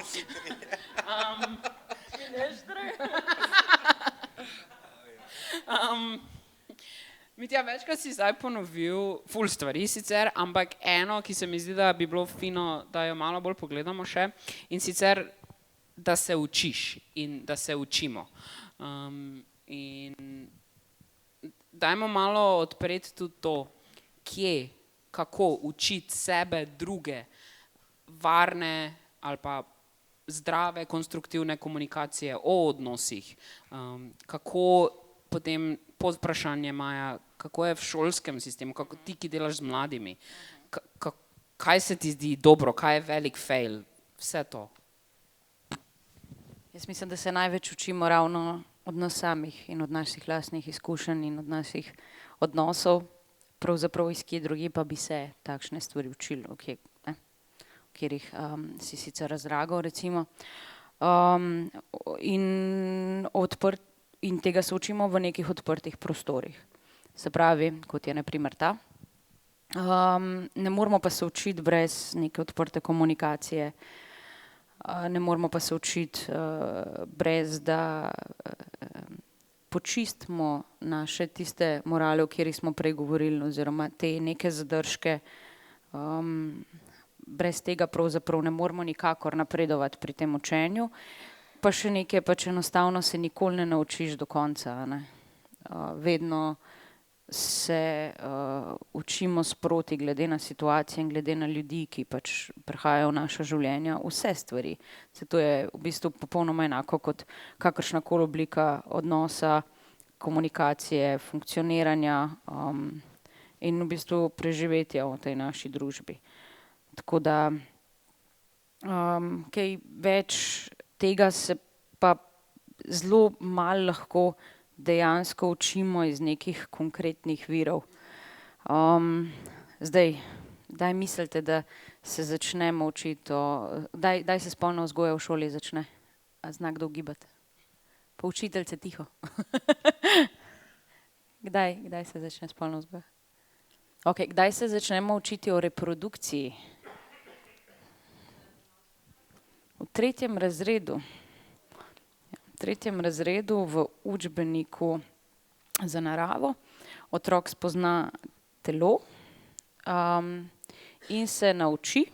Mitja, večkrat si zdaj ponovil ful stvari sicer, ampak eno, ki se mi zdi, da bi bilo fino, da jo malo bolj pogledamo še, in sicer, da se učiš in da se učimo. In dajmo malo odpreti tudi to, kje, kako učiti sebe, druge, varne ali pa zdrave, konstruktivne komunikacije o odnosih. Kako potem podvprašanje Maja, kako je v šolskem sistemu, kako ti, ki delaš z mladimi, kaj se ti zdi dobro, kaj je velik fail, vse to. Jaz mislim, da se največ učimo ravno od nas samih in od naših lastnih izkušenj in od naših odnosov, pravzaprav iz kje drugi pa bi se takšne stvari učili, v katerih si sicer razragal, recimo. In tega se učimo v nekih odprtih prostorih. Se pravi, kot je na primer ta. Ne moramo pa se učiti brez neke odprte komunikacije, ne moramo pa se učiti brez da počistimo naše tiste morale, o katerih smo prej govorili, oziroma te neke zadržke. Brez tega pravzaprav ne moramo nikakor napredovati pri tem učenju. Pa še nekaj, pač enostavno se nikoli ne naučiš do konca. Vedno se učimo sproti glede na situacije in glede na ljudi, ki pač prihajajo v naša življenja, vse stvari. Se to je v bistvu popolnoma enako kot kakršnakoli oblika odnosa, komunikacije, funkcioniranja in v bistvu preživetja v tej naši družbi. Tako da kaj več tega se pa zelo malo lahko dejansko učimo iz nekih konkretnih virov. Daj mislite, da se začnemo učiti daj se spolna vzgoja v šoli začne? A zna kdo ugibati? Pa učiteljice tiho. Kdaj se začne spolna vzgoja? Ok, kdaj se začnemo učiti o reprodukciji? V 3. razredu. 3. razredu v učbeniku za naravo otrok spozna telo in se nauči,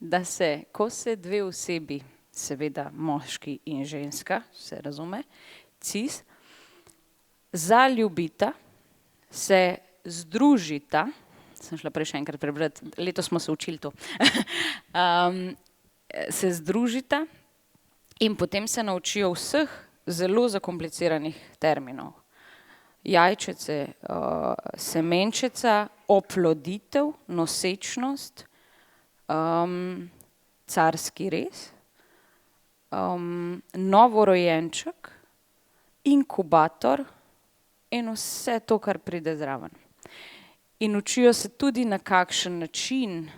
da se, ko se dve osebi, seveda moški in ženska, se razume, cis, zaljubita, se združita, sem šla prej še enkrat prebrati, letos smo se učili to, se združita in potem se naučijo vseh zelo zakompliciranih terminov. Jajčece, semenčica, oploditev, nosečnost, carski rez, novorojenček, inkubator in vse to, kar pride zraven. In učijo se tudi, na kakšen način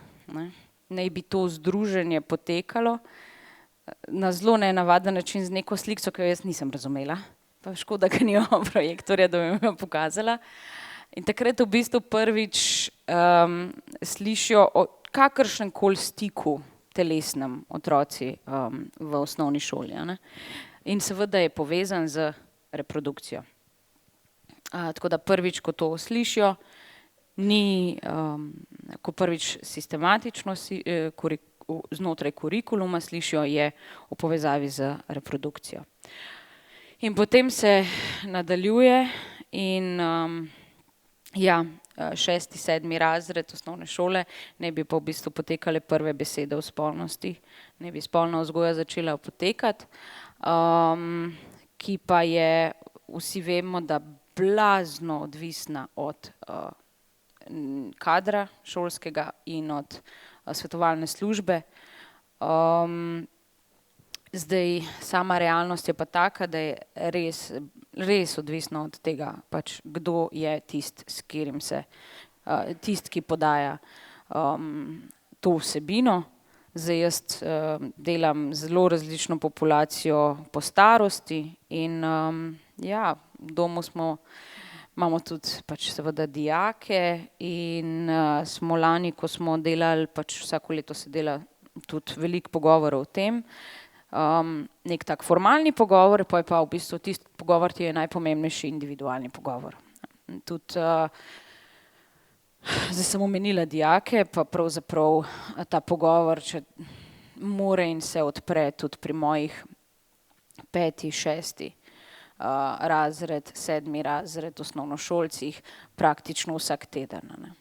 naj bi to združenje potekalo, na zelo nenavaden način z neko sliko, ki jo jaz nisem razumela. Pa škoda, ker nimamo projektorja, da bi mi jo pokazala. In takrat v bistvu prvič slišijo o kakršnemkoli stiku telesnem otroci v osnovni šoli. In seveda je povezan z reprodukcijo. Tako da prvič, ko to slišijo, ko prvič sistematično znotraj kurikuluma slišijo, je v povezavi z reprodukcijo. In potem se nadaljuje in 6., 7. razred osnovne šole ne bi pa v bistvu potekale prve besede o spolnosti, ne bi spolna vzgoja začela potekati, ki pa je, vsi vemo, da blazno odvisna od kadra šolskega in od svetovalne službe. Zdaj, sama realnost je pa taka, da je res odvisno od tega, pač kdo je s katerim se, ki podaja to vsebino. Zdaj jaz delam zelo različno populacijo po starosti in v domu imamo tudi pač seveda dijake in smo lani, ko smo delali, pač vsako leto se dela tudi veliko pogovorov o tem, nek tak formalni pogovor, pa je pa v bistvu tisti pogovor, ki je najpomembnejši individualni pogovor. Tudi zdaj sem omenila dijake, pa pravzaprav ta pogovor, če more in se odpre tudi pri mojih 5., 6. razred, 7. razred osnovnošolcih praktično vsak teden.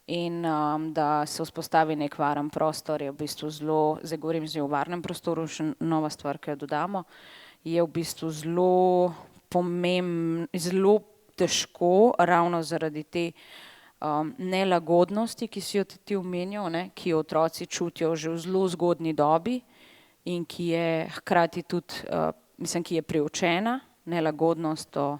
In da se vzpostavi nek varen prostor, je v bistvu zelo, zdaj govorim zdaj o varnem prostoru, še nova stvar, ki jo dodamo, je v bistvu zelo zelo težko, ravno zaradi te nelagodnosti, ki si jo ti omenjal, ki jo otroci čutijo že v zelo zgodnji dobi in ki je hkrati tudi, ki je priučena, nelagodnost o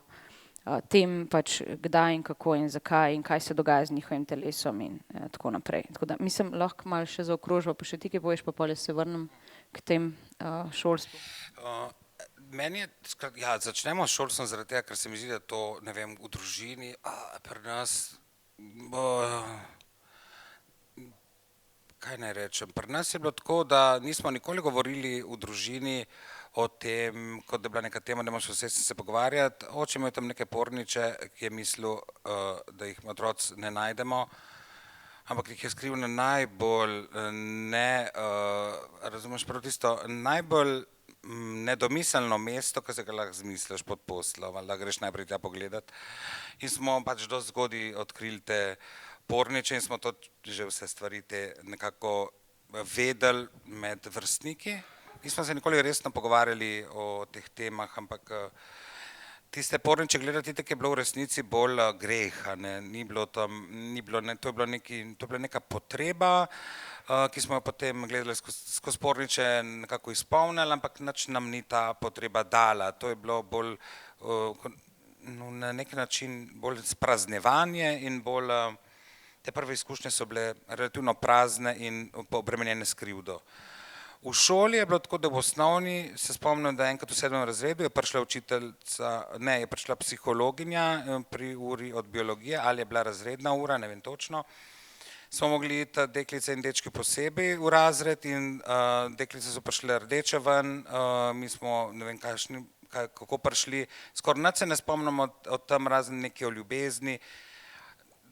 tem pač kdaj in kako in zakaj in kaj se dogaja z njihovim telesom in tako naprej. Tako da mislim, lahko malo še zaokrožimo, pa še ti kaj poveš, pa potem se vrnem k tem šolstvu. Meni je, začnemo s šolstvom zaradi tega, ker se mi zdi, da to, ne vem, v družini, pri nas, kaj naj rečem, pri nas je bilo tako, da nismo nikoli govorili v družini o tem, kot da je bila neka tema, da imaš vse se pogovarjati. Oče imel tam neke porniče, ki je mislil, da jih otroci ne najdemo, ampak jih je skril na najbolj razumeš prav tisto, najbolj nedomiselno mesto, ki se ga lahko zmisliš pod posteljo, ali da greš najprej tja pogledat. In smo pač dosti zgodaj odkrili te porniče in smo to že vse stvari te nekako vedeli med vrstniki. Nismo se nikoli resno pogovarjali o teh temah, ampak tiste porniče gledati, tako je bilo v resnici bolj greh, ni bilo tam, to je bila neka potreba, ki smo jo potem gledali skozi porniče nekako izpolnili, ampak nič nam ni ta potreba dala. To je bilo bolj na nek način bolj spraznevanje in bolj, te prve izkušnje so bile relativno prazne in obremenjene s krivdo. V šoli je bilo tako, da v osnovni, se spomnim, da enkrat v 7. razredu je prišla učiteljica, je prišla psihologinja pri uri od biologije, ali je bila razredna ura, ne vem točno, smo mogli iti deklice in dečki posebej v razred in deklice so prišle rdeče ven, mi smo ne vem kako prišli, skoraj nič se ne spomnimo od tam razen nekaj o ljubezni,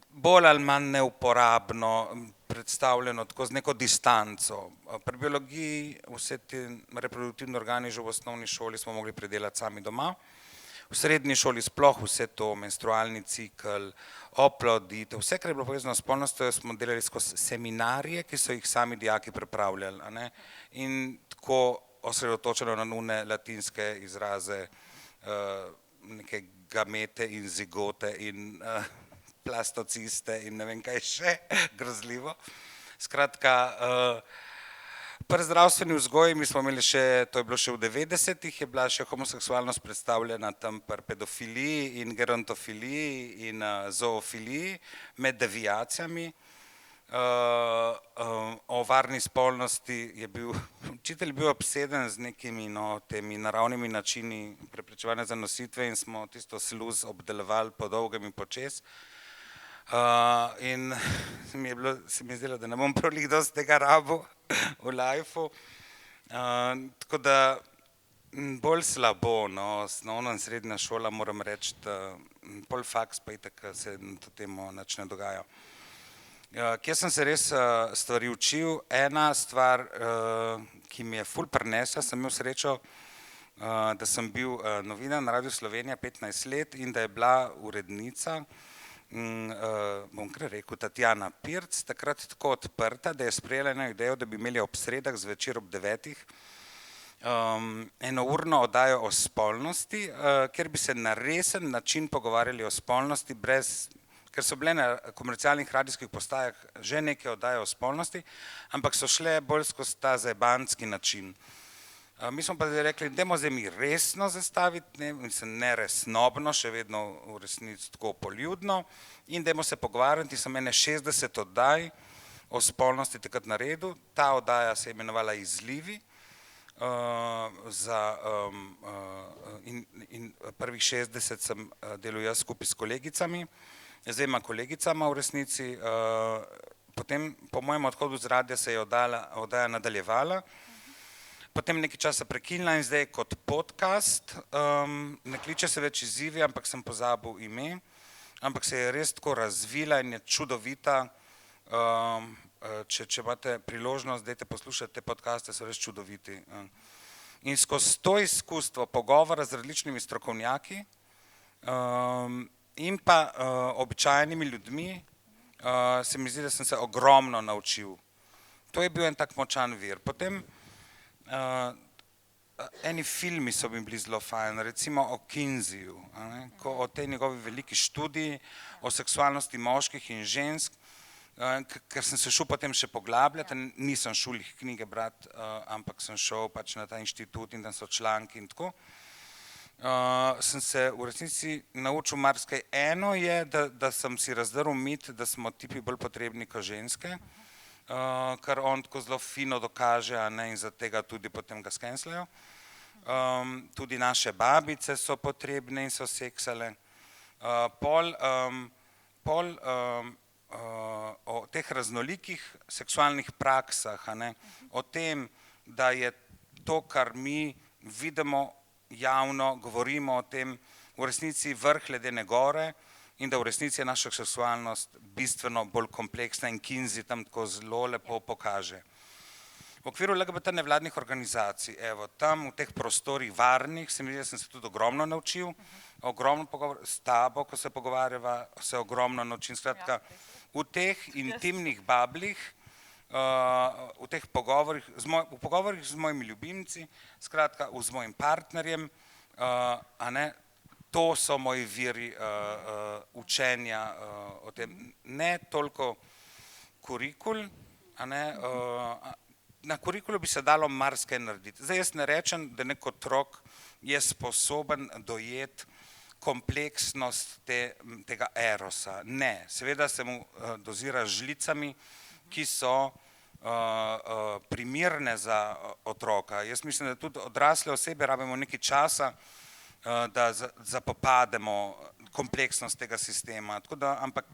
bolj ali manj neuporabno predstavljeno tako z neko distanco. Pri biologiji vse te reproduktivni organi že v osnovni šoli smo mogli predelati sami doma. V srednji šoli sploh vse to, menstrualni cikel, oploditev, vse, kar je bilo povezano s spolnostjo, smo delali skozi seminarije, ki so jih sami dijaki pripravljali, a ne, in tako osredotočeno na nune latinske izraze, neke gamete in zigote in plastociste in ne vem kaj še, grozljivo. Skratka, pri zdravstveni vzgoji mi smo imeli še, to je bilo še v 90-ih, je bila še homoseksualnost predstavljena tam pri pedofiliji in gerontofiliji in zoofiliji med deviacijami. O varni spolnosti je bil, učitelj bil obseden z nekimi temi naravnimi načini preprečevanja zanositve in smo tisto sluz obdelovali po dolgem in počez. In se mi je zdelo, da ne bom prav dosti tega rabil v lifeu. Tako da bolj slabo, osnovna in srednja šola, moram reči, pol faks pa itak se na to temo nič ne dogaja. Kje sem se res stvari učil, ena stvar, ki mi je ful prinesla, sem imel srečo, da sem bil novinar na Radiu Slovenija 15 let in da je bila urednica, bom kar rekel, Tatjana Pirc, takrat tako odprta, da je sprejela eno idejo, da bi imeli ob sredah zvečer ob 9 enourno oddajo o spolnosti, kjer bi se na resen način pogovarjali o spolnosti brez, ker so bile na komercialnih radijskih postajah že neke oddaje o spolnosti, ampak so šle bolj skozi ta zajebantski način. Mi smo pa zdaj rekli, dajmo zdaj mi resno zastaviti, ne resnobno, še vedno v resnici tako poljudno, in dajmo se pogovarjati, sem ene 60 oddaj o spolnosti takrat naredil, ta oddaja se je imenovala Izlivi, in prvih 60 sem delal jaz skupaj s kolegicami, z dvema kolegicama v resnici, potem po mojem odhodu z radia se je oddaja nadaljevala, potem nekaj časa prekinila in zdaj kot podcast, ne kliče se več Izzivi, ampak sem pozabil ime, ampak se je res tako razvila in je čudovita, če imate priložnost, dajte poslušati te podcaste, so res čudoviti. In skozi to izkustvo pogovora z različnimi strokovnjaki in pa običajnimi ljudmi, se mi zdi, da sem se ogromno naučil. To je bil en tak močan vir. Potem eni filmi so mi bili zelo fajn, recimo o Kinseyju, o tej njegovi veliki študiji, o seksualnosti moških in žensk, ker sem se šel potem še poglabljati, nisem šel jih knjige brati, ampak sem šel pač na ta inštitut in tam so članki in tako. Sem se v resnici naučil marsikaj. Eno je, da sem si razdrl mit, da smo tipi bolj potrebni kot ženske, kar on tako zelo fino dokaže, in zaradi tega tudi potem ga skenslajo. Tudi naše babice so potrebne in so seksale. Pol o teh raznolikih seksualnih praksah, o tem, da je to, kar mi vidimo javno, govorimo o tem, v resnici vrh ledene gore in da v resnici je naša seksualnost bistveno bolj kompleksna in Kinsey tam tako zelo lepo pokaže. V okviru LGBT nevladnih organizacij, evo, tam v teh prostorih varnih, se mi zdi, da sem se tudi ogromno naučil, ogromno s tabo, ko se pogovarjava, se ogromno naučim, skratka, v teh intimnih bablih, v teh pogovorih, v pogovorih z mojimi ljubimci, skratka, z mojim partnerjem, to so moji viri učenja o tem, ne toliko kurikul, na kurikulu bi se dalo marsikaj narediti. Zdaj jaz ne rečem, da nek otrok je sposoben dojeti kompleksnost tega erosa. Ne, seveda se mu dozira z žlicami, ki so primerne za otroka. Jaz mislim, da tudi odrasle osebe rabimo nekaj časa, da zapopademo kompleksnost tega sistema. Ampak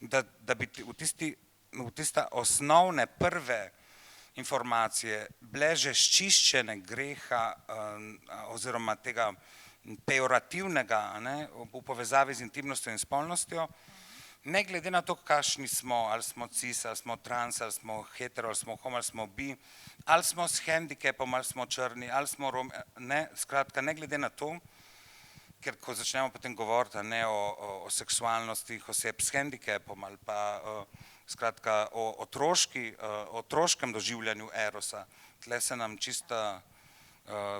da bi v tisti v tiste osnovne prve informacije bile že sčiščene greha oziroma tega pejorativnega, ne, v povezavi z intimnostjo in spolnostjo, ne glede na to, kakšni smo, ali smo cis, ali smo trans, ali smo hetero, ali smo homo, ali smo bi, ali smo s hendikepom, ali smo črni, ali smo ne, skratka, ne glede na to, ker ko začnemo potem govoriti ne, o seksualnostih oseb s hendikepom ali pa skratka o otroškem doživljanju erosa, tle se nam čisto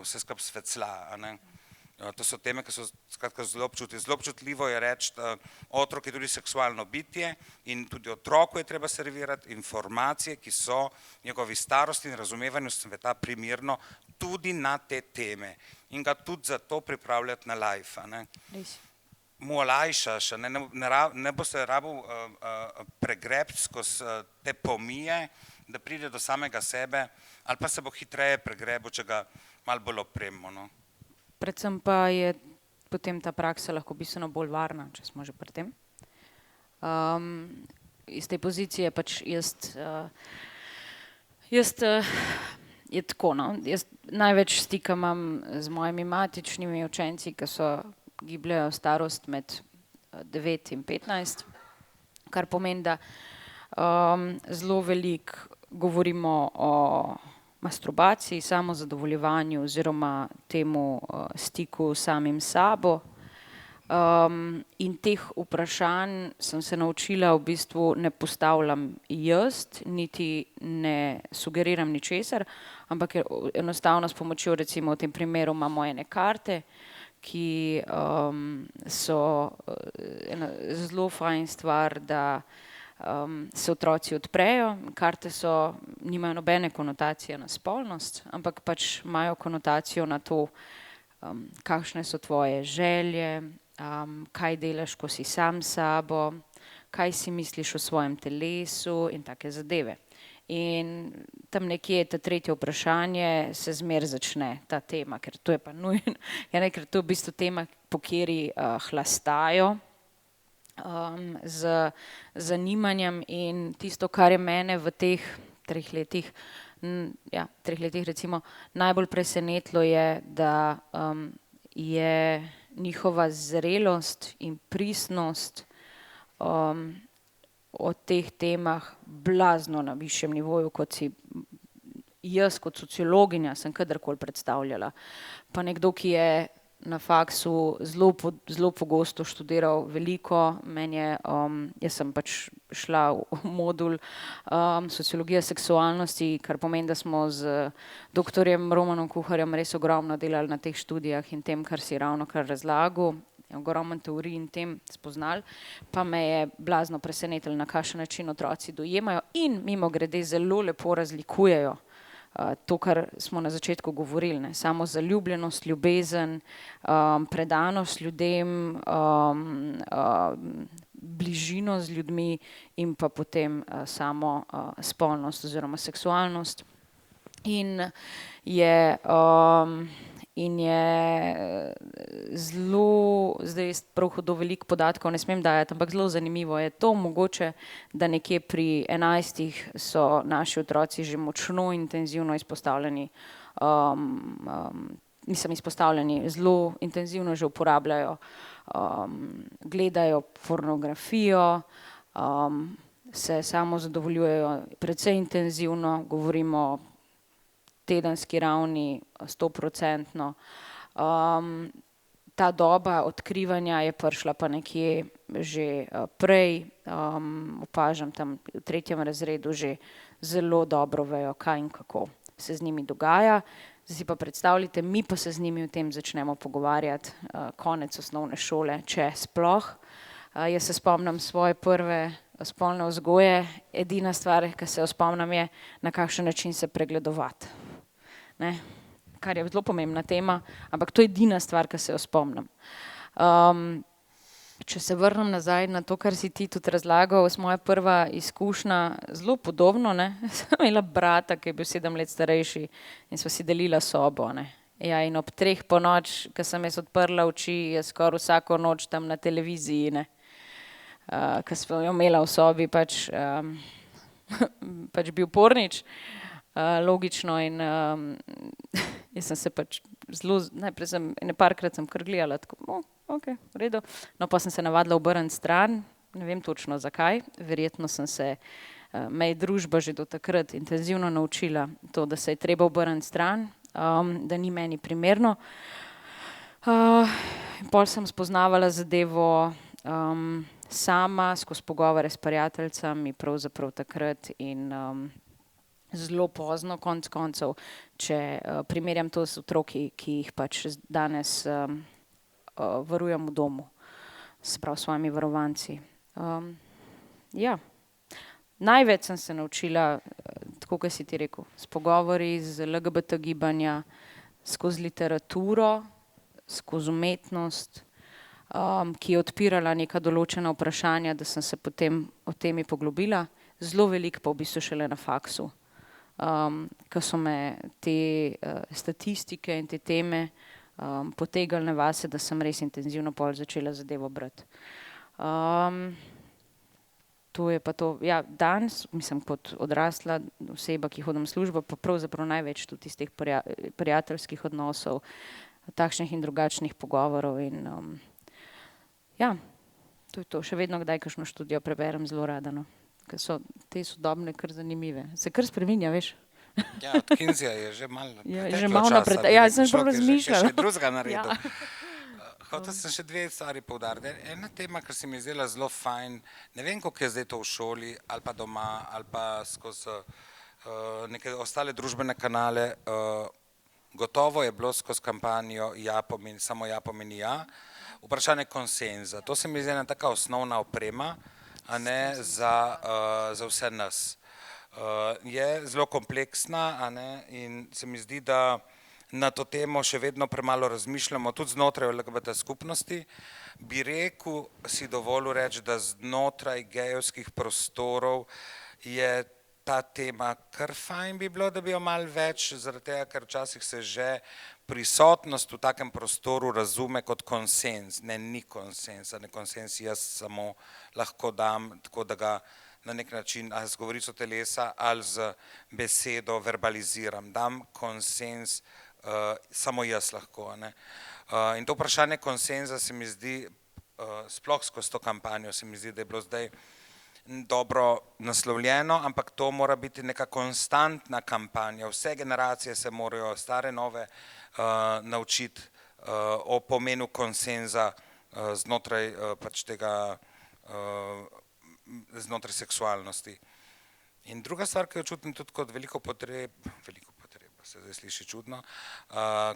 vse skupaj svecla, ne. To so teme, ki so skratka zelo občutljive. Zelo občutljivo je reči, otrok je tudi seksualno bitje in tudi otroku je treba servirati informacije, ki so njegovi starosti in razumevanju sveta primerno tudi na te teme in ga tudi zato pripravljati na live. Mu olajšaš, ne bo se rabil pregrebt skozi te pomije, da pride do samega sebe, ali pa se bo hitreje pregrebil, če ga malo bolj opremo. Predvsem pa je potem ta praksa lahko bistveno bolj varna, če smo že pri tem. Iz te pozicije pač jaz je tako, no, jaz največ stika imam z mojimi matičnimi učenci, ki so gibljajo starost med 9 in 15, kar pomeni, da zelo veliko govorimo o masturbaciji, samozadovoljevanju oziroma temu stiku samim sabo. In teh vprašanj sem se naučila v bistvu ne postavljam jaz, niti ne sugeriram ničesar, ampak enostavno s pomočjo, recimo v tem primeru imamo ene karte, ki so ena zelo fajn stvar, da se otroci odprejo. Karte nimajo nobene konotacije na spolnost, ampak pač imajo konotacijo na to, kakšne so tvoje želje, kaj delaš, ko si sam s sabo, kaj si misliš o svojem telesu in take zadeve. In tam nekje ta tretje vprašanje se zmeraj začne ta tema, ker to je pa nujno, ker to je v bistvu tema, po kateri hlastajo z zanimanjem in tisto, kar je mene v teh 3 letih, 3 letih recimo najbolj presenetilo je, da je njihova zrelost in pristnost o teh temah blazno na višjem nivoju, kot si jaz kot sociologinja sem kadarkoli predstavljala. Pa nekdo, ki je na faksu zelo pogosto študiral veliko, jaz sem pač šla v modul sociologija seksualnosti, kar pomeni, da smo z doktorjem Romanom Kuharjem res ogromno delali na teh študijah in tem, kar si ravnokar razlagal, ogromno teorij in tem spoznali, pa me je blazno presenetilo, na kakšen način otroci dojemajo in mimogrede zelo lepo razlikujejo to, kar smo na začetku govorili, ne, samo zaljubljenost, ljubezen, predanost ljudem, bližino z ljudmi in pa potem samo spolnost oziroma seksualnost. In je zelo, zdaj prav hudo veliko podatkov ne smem dajati, ampak zelo zanimivo je to mogoče, da nekje pri 11 so naši otroci že močno intenzivno izpostavljeni, zelo intenzivno že uporabljajo, gledajo pornografijo, se samo zadovoljujejo precej intenzivno, govorimo tedenski ravni 100%. Ta doba odkrivanja je prišla pa nekje že prej, opažam tam v 3. razredu že zelo dobro vejo, kaj in kako se z njimi dogaja. Zdaj si pa predstavljate, mi pa se z njimi o tem začnemo pogovarjati konec osnovne šole, če sploh. Jaz se spomnim svoje prve spolne vzgoje, edina stvar, ki se jo spomnim, je, na kakšen način se pregledovati. Ne, kar je zelo pomembna tema, ampak to je edina stvar, ki se jo spomnim. Če se vrnem nazaj na to, kar si ti tudi razlagal, moja prva izkušnja zelo podobno, ne, sem imela brata, ki je bil 7 let starejši in sva si delila sobo, ne. Ja, in ob 3 ponoči, ko sem jaz odprla oči, je skoraj vsako noč tam na televiziji, ne, ko sva jo imela v sobi, pač pač bil pornič, logično in jaz sem se pač najprej parkrat sem kar gledala, tako, ok, v redu. No, pa sem se navadila obrniti stran, ne vem točno zakaj, verjetno sem se, me je družba že do takrat intenzivno naučila to, da se je treba obrniti stran, da ni meni primerno. Pol sem spoznavala zadevo sama, skozi pogovore s prijateljicami, pravzaprav takrat in zelo pozno, konec koncev, če primerjam to z otroki, ki jih pač danes varujem v domu, se pravi s svojimi varovanci. Ja, največ sem se naučila, tako kot si ti rekel, s pogovori z LGBT gibanja, skozi literaturo, skozi umetnost, ki je odpirala neka določena vprašanja, da sem se potem o temi poglobila, zelo veliko pa v bistvu šele na faksu, ko so me te statistike in te teme potegnile vase, da sem res intenzivno pol začela zadevo brati. To je pa to, ja, danes, mislim, kot odrasla oseba, ki hodim v službo, pa pravzaprav največ tudi iz teh prijateljskih odnosov, takšnih in drugačnih pogovorov in ja, to je to. Še vedno kdaj kakšno študijo preberem zelo rada, no. Ker so te sodobne kar zanimive. Se kar spreminja, veš. Ja, od Kinzija je že malo naprej. Ja, sem prav razmišljala. Še drugega naredil. Hotel sem še dve stvari poudariti. Ena tema, kar se mi je zdela zelo fajn, ne vem, koliko je zdaj to v šoli, ali pa doma, ali pa skozi neke ostale družbene kanale, gotovo je bilo skozi kampanjo Samo ja pomeni ja, vprašanje konsenza. To se mi zdi ena taka osnovna oprema, a ne, za vse nas. Je zelo kompleksna, a ne, in se mi zdi, da na to temo še vedno premalo razmišljamo, tudi znotraj LGBT skupnosti. Bi rekel, si dovolil reči, da znotraj gejevskih prostorov je ta tema kar fajn bi bilo, da bi jo malo več, zaradi tega, ker včasih se že prisotnost v takem prostoru razume kot konsens. Ne, ni konsens, ne konsens jaz samo lahko dam, tako da ga na nek način ali z govorico telesa ali z besedo verbaliziram. Dam konsens, samo jaz lahko, ne. In to vprašanje konsenza se mi zdi, sploh skozi to kampanjo se mi zdi, da je bilo zdaj dobro naslovljeno, ampak to mora biti neka konstantna kampanja. Vse generacije se morajo, stare, nove, naučiti o pomenu konsenza znotraj pač tega, znotraj seksualnosti. In druga stvar, ki jo čutim tudi kot veliko potrebo, se zdaj sliši čudno,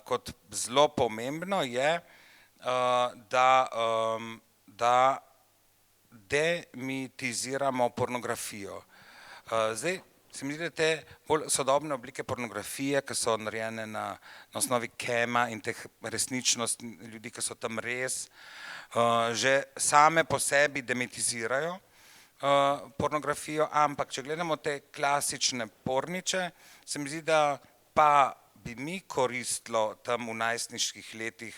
kot zelo pomembno je, da demitiziramo pornografijo. Zdaj, se mi zdi, da te bolj sodobne oblike pornografije, ki so narejene na osnovi kema in teh resničnosti ljudi, ki so tam res, že same po sebi demitizirajo pornografijo, ampak če gledamo te klasične porniče, se mi zdi, da pa bi mi koristilo tam v najstniških letih,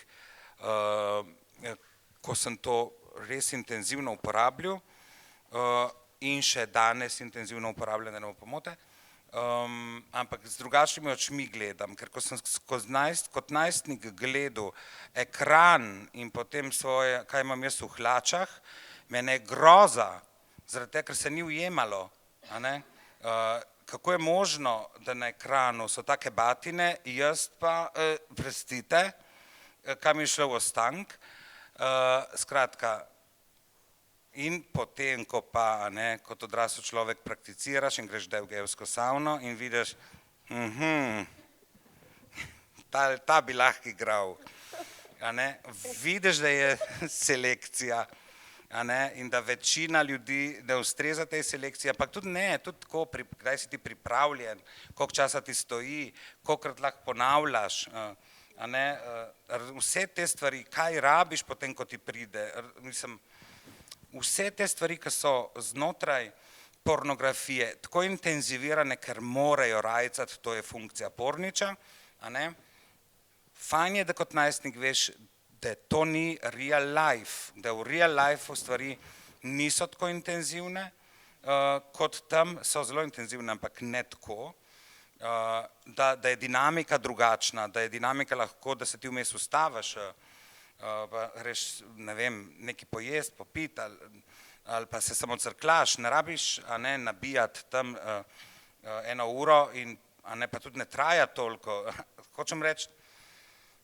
ko sem to res intenzivno uporabljal in še danes intenzivno uporabljam, da ne bo pomote, ampak z drugačnimi očmi gledam, ker ko sem kot najstnik gledal ekran in potem svoje, kaj imam jaz v hlačah, mene je groza, zaradi tega, ker se ni ujemalo, a ne. Kako je možno, da na ekranu so take batine, jaz pa, prostite, kam je šlo v ostank, skratka, in potem, ko pa, ne, kot odrasel človek prakticiraš in greš v gejevsko savno in vidiš, ta bi lahko igral, a ne, vidiš, da je selekcija, a ne, in da večina ljudi ne ustreza tej selekciji, ampak tudi ne, tudi tako, kdaj si ti pripravljen, koliko časa ti stoji, kolikokrat lahko ponavljaš, a ne, vse te stvari, kaj rabiš potem, ko ti pride, mislim, vse te stvari, ki so znotraj pornografije tako intenzivirane, ker morajo rajcati, to je funkcija porniča, a ne, fajn je, da kot najstnik veš, da to ni real life, da v real lifeu stvari niso tako intenzivne, kot tam so zelo intenzivne, ampak ne tako, da je dinamika drugačna, da je dinamika lahko, da se ti vmes ustaviš, pa greš, ne vem, nekaj pojesti, popiti ali pa se samo crklaš, ne rabiš nabijati tam 1 uro in pa tudi ne traja toliko. Hočem reči,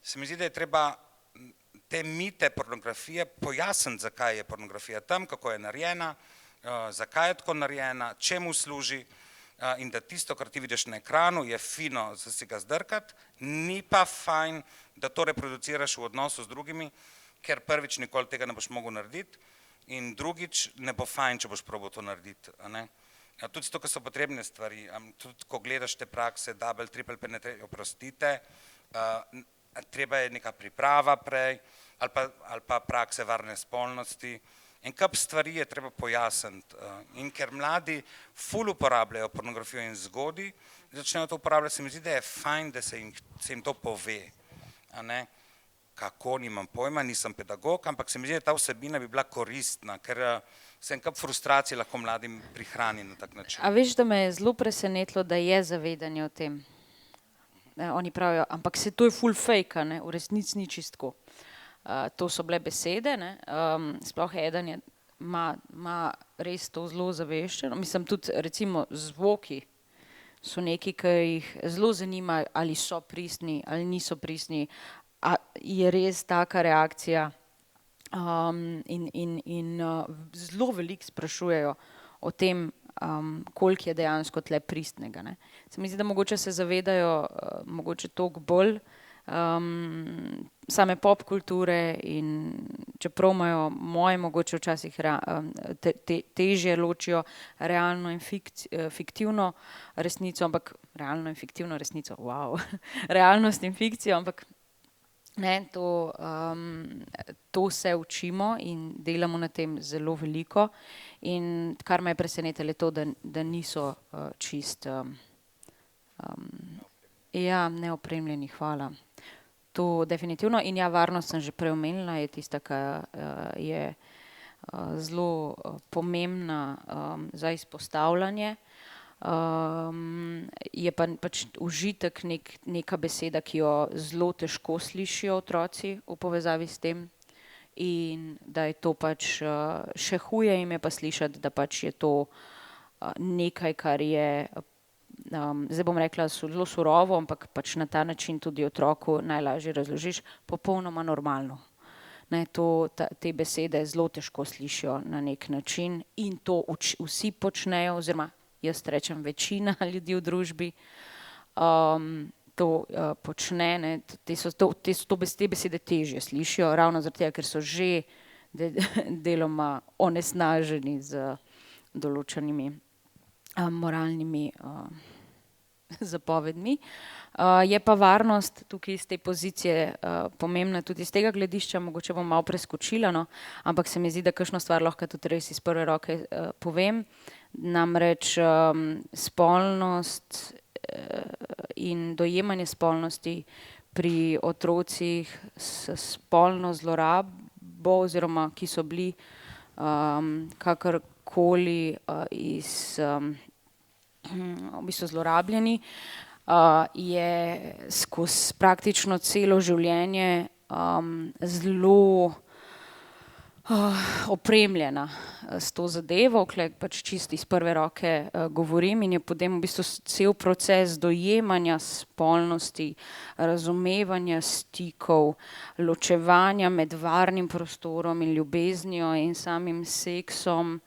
se mi zdi, da je treba te mite pornografije pojasniti, zakaj je pornografija tam, kako je narejena, zakaj je tako narejena, čemu služi in da tisto, kar ti vidiš na ekranu, je fino za si ga zdrkati, ni pa fajn, da to reproduciraš v odnosu z drugimi, ker prvič nikoli tega ne boš mogel narediti in drugič ne bo fajn, če boš probal to narediti. Tudi zato, ker so potrebne stvari, tudi ko gledaš te prakse, double, triple penetrate, oprostite, treba je neka priprava prej ali pa prakse varne spolnosti. En kup stvari je treba pojasniti in ker mladi ful uporabljajo pornografijo in zgodaj začnejo to uporabljati, se mi zdi, da je fajn, da se jim to pove. Kako, nimam pojma, nisem pedagog, ampak se mi zdi, da ta vsebina bi bila koristna, ker se en kup frustracij lahko mladim prihrani na tak način. A veš, da me je zelo presenetilo, da je zavedanje o tem. Oni pravijo, ampak se to je ful fake, v resnici ni čistko. To so bile besede, sploh eden ima res to zelo zaveščeno. Mislim tudi recimo zvoki so neki, ki jih zelo zanima, ali so pristni ali niso pristni, a je res taka reakcija in zelo veliko sprašujejo o tem, koliko je dejansko tle pristnega. Se mi zdi, da mogoče se zavedajo mogoče toliko bolj same pop kulture in čeprav imajo moje mogoče včasih težje ločijo realno in fiktivno resnico, ampak realno in fiktivno resnico, wow, realnost in fikcijo, ampak ne, to se učimo in delamo na tem zelo veliko in kar me je presenetilo je to, da niso čist neopremljeni, hvala. To definitivno in ja, varnost sem že prej omenila, je tista, ki je zelo pomembna za izpostavljanje. Je pa pač užitek neka beseda, ki jo zelo težko slišijo otroci v povezavi s tem in da je to pač še huje jim je pa slišati, da pač je to nekaj, kar je zdaj bom rekla zelo surovo, ampak pač na ta način tudi otroku najlažje razložiš, popolnoma normalno. Te besede zelo težko slišijo na nek način in to vsi počnejo, oziroma jaz rečem večina ljudi v družbi to počne, te besede težje slišijo, ravno zaradi tega, ker so že deloma onesnaženi z določenimi moralnimi zapovedmi. Je pa varnost tukaj iz te pozicije pomembna tudi iz tega gledišča, mogoče bom malo preskočila, ampak se mi zdi, da kakšno stvar lahko tudi res iz prve roke povem. Namreč spolnost in dojemanje spolnosti pri otrocih s spolno zlorabo oziroma ki so bili kakorkoli v bistvu zlorabljeni, je skozi praktično celo življenje zelo opremljena s to zadevo, pač čisto iz prve roke govorim in je potem v bistvu cel proces dojemanja spolnosti, razumevanja stikov, ločevanja med varnim prostorom in ljubeznijo in samim seksom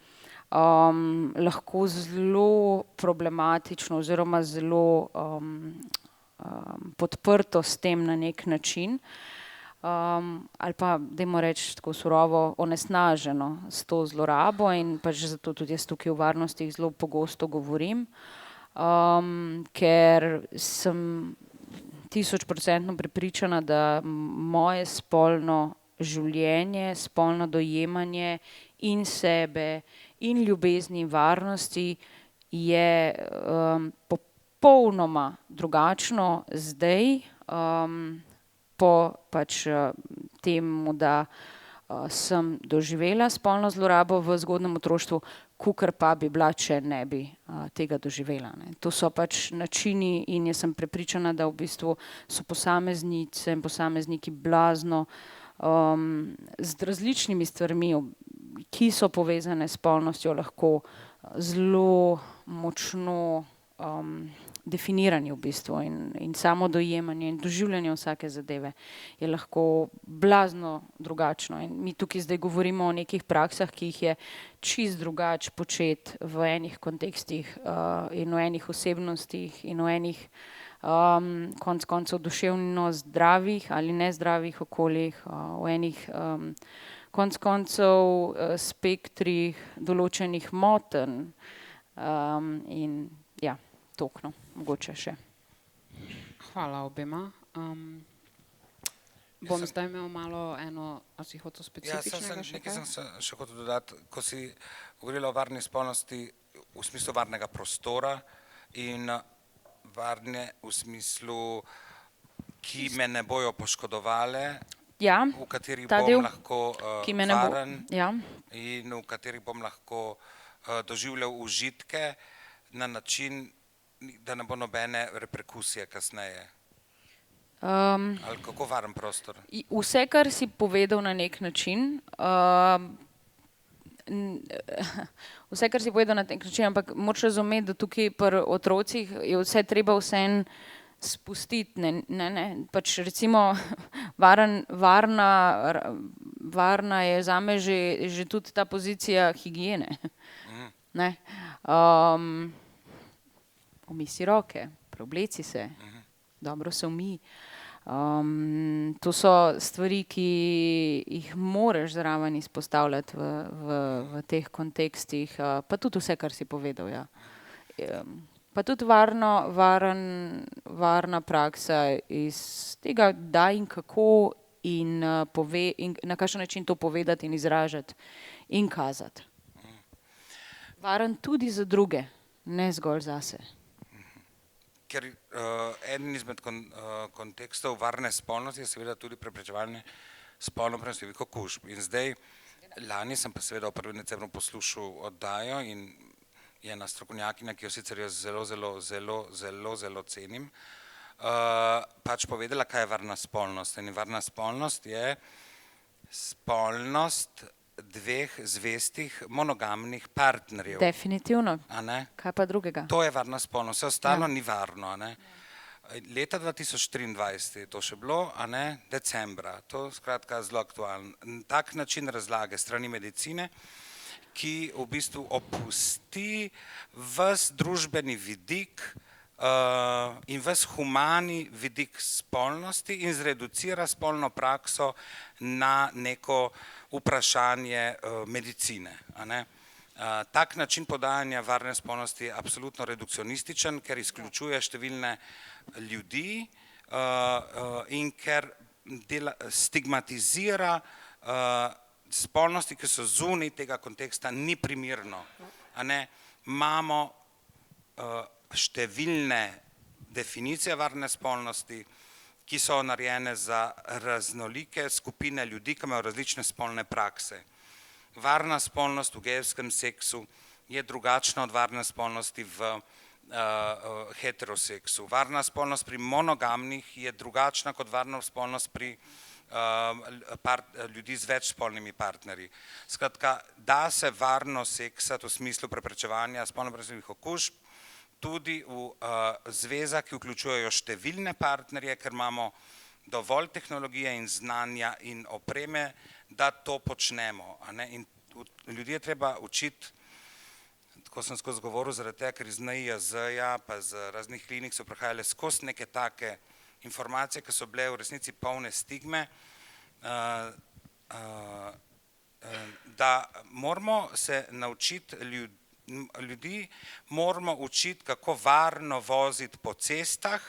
lahko zelo problematično oziroma zelo podprto s tem na nek način. Ali pa, dajmo reči tako surovo, onesnaženo s to zlorabo in pač zato tudi jaz tukaj v varnostih zelo pogosto govorim, ker sem 1000% prepričana, da moje spolno življenje, spolno dojemanje in sebe in ljubezni in varnosti je popolnoma drugačno zdaj, po pač temu, da sem doživela spolno zlorabo v zgodnjem otroštvu, kakor pa bi bila, če ne bi tega doživela. Ne. To so pač načini in jaz sem prepričana, da v bistvu so posameznice in posamezniki blazno z različnimi stvarmi, ki so povezane s spolnostjo, lahko zelo močno definiranje v bistvu in samo dojemanje in doživljanje vsake zadeve je lahko blazno drugačno. In mi tukaj zdaj govorimo o nekih praksah, ki jih je čist drugače početi v enih kontekstih in v enih osebnostih in v enih konec koncev duševno zdravih ali nezdravih okoljih, v enih konec koncev spektrih določenih motenj in ja, toliko, mogoče še. Hvala obema. Bom zdaj imel malo eno, a si hotel specifičnega še kaj? Nekaj sem še hotel dodati, ko si govorila o varni spolnosti v smislu varnega prostora in varne v smislu, ki me ne bojo poškodovale, Ja, v katerih ta bom del, lahko ki me ne bo, varen ja. in v katerih bom lahko doživljal užitke na način, da ne bo nobene reperkusije kasneje. Ali kako varen prostor? Vse, kar si povedal na nek način, vse, kar si povedal na nek način, ampak moraš razumeti, da tukaj pri otrocih je vse treba vseeno spustiti, ne, pač recimo varna je zame že tudi ta pozicija higiene, ne. Umij si roke, preobleci se, dobro se umij. To so stvari, ki jih moraš zraven izpostavljati v teh kontekstih, pa tudi vse, kar si povedal, ja. Pa tudi varna praksa iz tega, da in kako in na kakšen način to povedati in izražati in kazati. Varen tudi za druge, ne zgolj zase. Ker eden izmed kontekstov varne spolnosti je seveda tudi preprečevanje spolno prenosljivih okužb. In zdaj, lani sem pa seveda v 1. decembru poslušal oddajo in je ena strokovnjakinja, ki jo sicer jaz zelo cenim, pač povedala, kaj je varna spolnost. In varna spolnost je spolnost dveh zvestih monogamnih partnerjev. Definitivno. A ne? Kaj pa drugega? To je varna spolnost, vse ostalo ni varno, a ne. Leta 2023 je to še bilo, a ne, decembra, to skratka zelo aktualno. Tak način razlage strani medicine, ki v bistvu opusti ves družbeni vidik in ves humani vidik spolnosti in zreducira spolno prakso na neko vprašanje medicine, a ne. Tak način podajanja varne spolnosti je absolutno redukcionističen, ker izključuje številne ljudi in ker stigmatizira spolnosti, ki so zunaj tega konteksta, ni primerno, a ne. Imamo številne definicije varne spolnosti, ki so narejene za raznolike skupine ljudi, ki imajo različne spolne prakse. Varna spolnost v gejevskem seksu je drugačna od varne spolnosti v heteroseksu. Varna spolnost pri monogamnih je drugačna kot varna spolnost pri ljudi z več spolnimi partnerji. Skratka, da se varno seksati v smislu preprečevanja spolno prenosljivih okužb tudi v zvezah, ki vključujejo številne partnerje, ker imamo dovolj tehnologije in znanja in opreme, da to počnemo, a ne. In ljudi je treba učiti, tako sem skozi govoril, zaradi tega, ker iz NIJZ-ja pa z raznih klinik so prihajale skozi neke take informacije, ki so bile v resnici polne stigme, da moramo se naučiti ljudi, moramo učiti, kako varno voziti po cestah,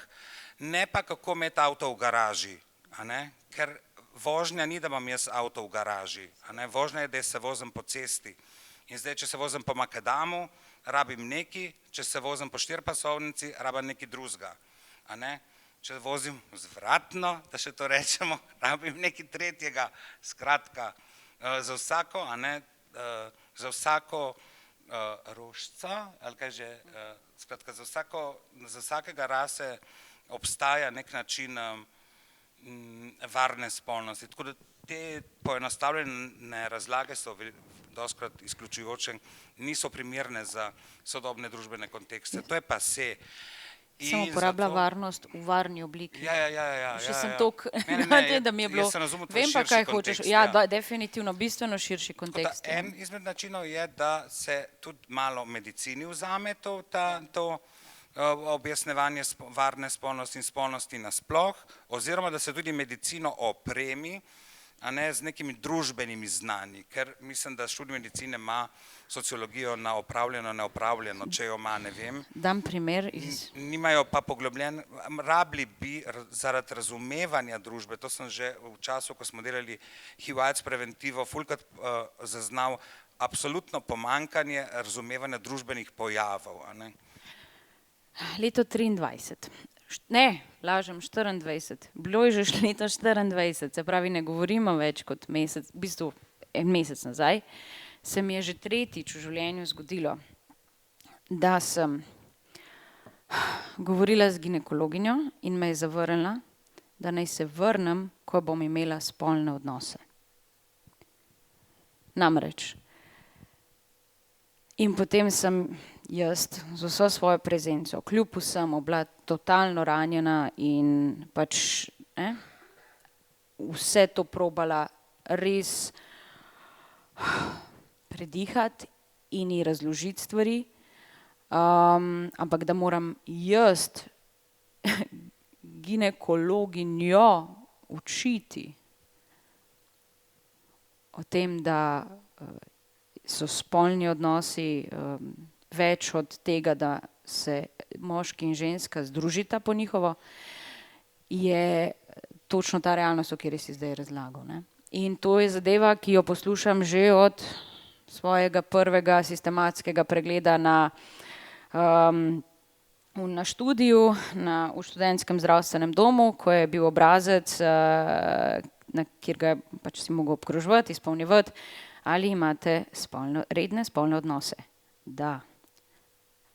ne pa kako imeti avto v garaži, a ne, ker vožnja ni, da imam jaz avto v garaži, a ne, vožnja je, da se vozim po cesti. In zdaj, če se vozim po makadamu, rabim nekaj, če se vozim po štiripasovnici, rabim nekaj drugega, a ne. Če vozim vzvratno, da še to rečemo, rabim nekaj tretjega, skratka, za vsako, a ne, za vsako rožca, ali kaj že, skratka, za vsakega rase obstaja nek način varne spolnosti. Tako da te poenostavljene razlage so dostikrat izključujoče, niso primerne za sodobne družbene kontekste. To je pa se. Sem uporabila varnost v varni obliki. Ja. Še sem toliko, da mi je bilo, vem pa, kaj hočeš. Ja, definitivno, bistveno širši kontekst. En izmed načinov je, da se tudi malo medicini vzame to objasnevanje varne spolnosti in spolnosti nasploh, oziroma da se tudi medicino opremi, a ne z nekimi družbenimi znanji, ker mislim, da študij medicine ima sociologijo na opravljeno, neopravljeno, če jo ima, ne vem. Dam primer iz... Nimajo pa poglobljen, rabili bi zaradi razumevanja družbe, to sem že v času, ko smo delali HIV/AIDS preventivo, fulkrat zaznal absolutno pomanjkanje razumevanja družbenih pojavov, a ne. Leto 23. Ne, lažem, 24. Bilo je že leto 24, se pravi, ne govorimo več kot mesec, v bistvu en mesec nazaj, se mi je že tretjič v življenju zgodilo, da sem govorila z ginekologinjo in me je zavrnila, da naj se vrnem, ko bom imela spolne odnose. Namreč. In potem sem jaz z vso svojo prezenco, kljub vsemu, bila totalno ranjena in pač vse to probala res predihati in ji razložiti stvari, ampak da moram jaz ginekologinjo učiti o tem, da so spolni odnosi več od tega, da se moški in ženska združita po njihovo, je točno ta realnost, o kateri si zdaj razlagal, ne. In to je zadeva, ki jo poslušam že od svojega prvega sistematskega pregleda na študiju, v študentskem zdravstvenem domu, ko je bil obrazec, kjer ga pač si mogel obkroževati, izpolnjevati, ali imate redne spolne odnose. Da.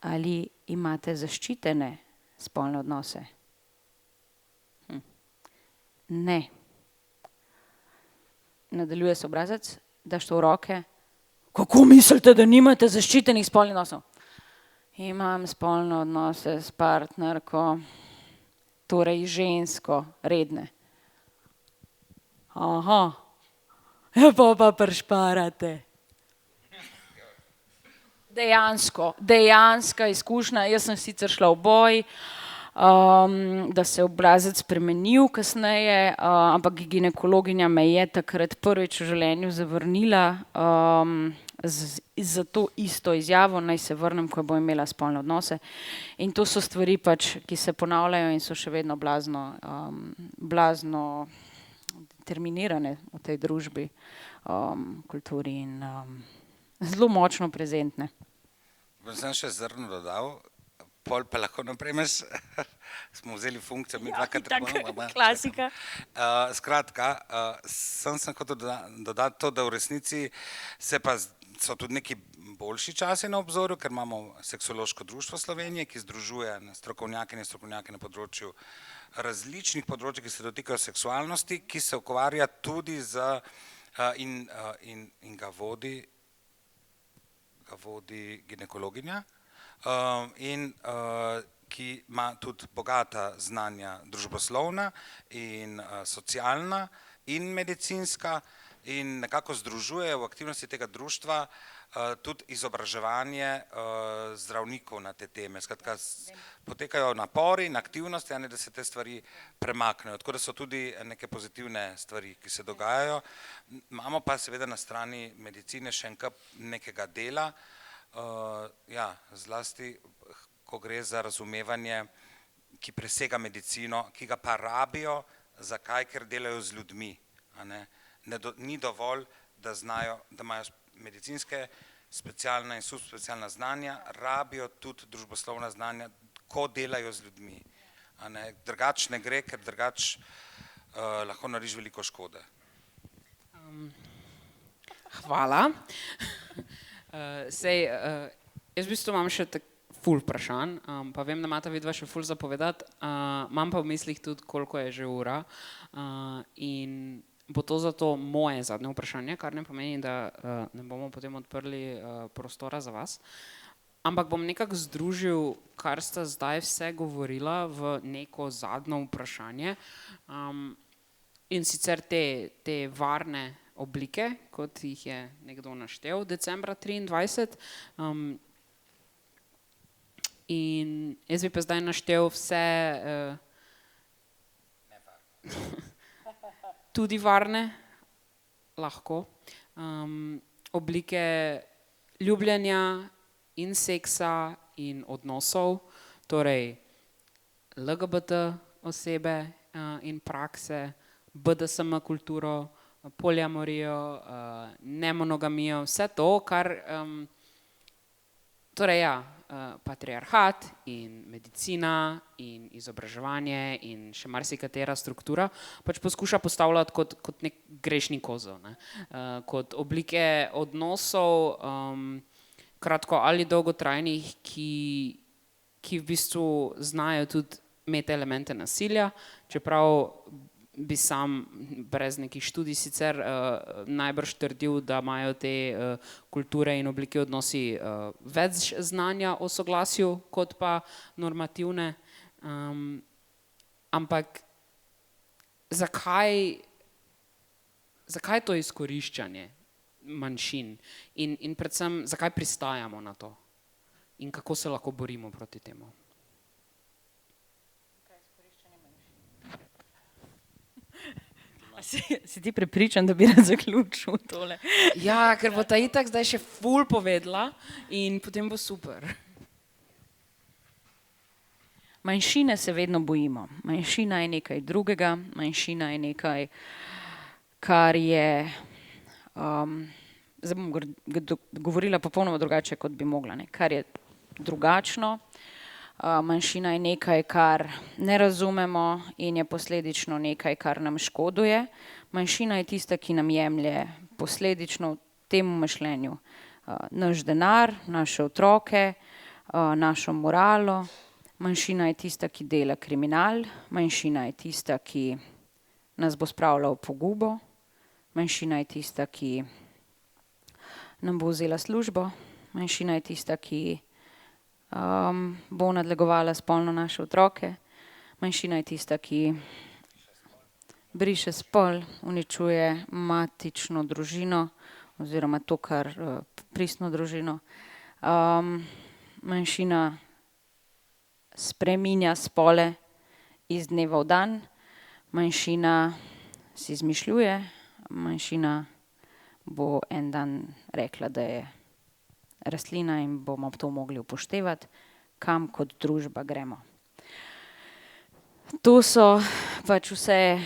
Ali imate zaščitene spolne odnose? Ne. Nadaljuje se obrazec, daš to v roke. Kako mislite, da nimate zaščitenih spolnih odnosov? Imam spolne odnose s partnerko, torej žensko, redne. Aha. Ja, pa pršparate. Dejanska izkušnja, jaz sem sicer šla v boj, da se je obrazec spremenil kasneje, ampak ginekologinja me je takrat prvič v življenju zavrnila za to isto izjavo, naj se vrnem, ko bom imela spolne odnose. In to so stvari pač, ki se ponavljajo in so še vedno blazno terminirane v tej družbi, kulturi in zelo močno prezentne. Bom sem še zrno dodal, pol pa lahko naprej imaš, smo vzeli funkcijo, mi dvakrat tako, klasika. Skratka, sem hotel dodati to, da v resnici so tudi neki boljši časi na obzorju, ker imamo Seksološko društvo Slovenije, ki združuje strokovnjake in strokovnjake na področju različnih področij, ki se dotikajo seksualnosti, ki se ukvarja tudi in ga vodi ginekologinja, in ki ima tudi bogata znanja družboslovna in socialna in medicinska in nekako združuje v aktivnosti tega društva tudi izobraževanje zdravnikov na te teme. Skratka, potekajo napori in aktivnosti, da se te stvari premaknejo. Tako da so tudi neke pozitivne stvari, ki se dogajajo. Imamo pa seveda na strani medicine še nekega dela, zlasti, ko gre za razumevanje, ki presega medicino, ki ga pa rabijo, zakaj, ker delajo z ljudmi. Ni dovolj, da imajo medicinske specialna in subspecialna znanja, rabijo tudi družboslovna znanja, ko delajo z ljudmi. Drugače ne gre, ker drugače lahko narediš veliko škode. Hvala. Jaz v bistvu imam še ful vprašanj, pa vem, da imata vidva še ful za povedati, imam pa v mislih tudi, koliko je že ura in bo to zato moje zadnje vprašanje, kar ne pomeni, da ne bomo potem odprli prostora za vas. Ampak bom nekako združil, kar sta zdaj vse govorila v neko zadnje vprašanje. In sicer te varne oblike, kot jih je nekdo naštel decembra 23. In jaz bi pa zdaj naštel vse tudi varne, lahko, oblike ljubljenja in seksa in odnosov, torej LGBT osebe in prakse, BDSM kulturo, poliamorijo, nemonogamijo, vse to, kar torej ja, patriarhat in medicina in izobraževanje in še marsikatera struktura pač poskuša postavljati kot nek grešni kozel, ne? Kot oblike odnosov, kratko ali dolgotrajnih, ki v bistvu znajo tudi imeti elemente nasilja, čeprav bi sam brez nekih študij sicer najbrž trdil, da imajo te kulture in oblike odnosi več znanja o soglasju kot pa normativne. Ampak zakaj to izkoriščanje manjšin in predvsem zakaj pristajamo na to in kako se lahko borimo proti temu? Si ti prepričan, da bi rad zaključil tole? Ja, ker bo ta itak zdaj še ful povedala in potem bo super. Manjšine se vedno bojimo. Manjšina je nekaj drugega, manjšina je nekaj, kar je, zdaj bom govorila popolnoma drugače, kot bi mogla, ne, kar je drugačno. Manjšina je nekaj, kar ne razumemo in je posledično nekaj, kar nam škoduje. Manjšina je tista, ki nam jemlje posledično temu mišljenju naš denar, naše otroke, našo moralo. Manjšina je tista, ki dela kriminal, manjšina je tista, ki nas bo spravila v pogubo, manjšina je tista, ki nam bo vzela službo, manjšina je tista, ki bo nadlegovala spolno naše otroke, manjšina je tista, ki briše spol, uničuje matično družino oziroma to, kar pristno družino. Manjšina spreminja spole iz dneva v dan, manjšina si izmišljuje, manjšina bo en dan rekla, da je rastlina in bomo to mogli upoštevati, kam kot družba gremo. To so pač vse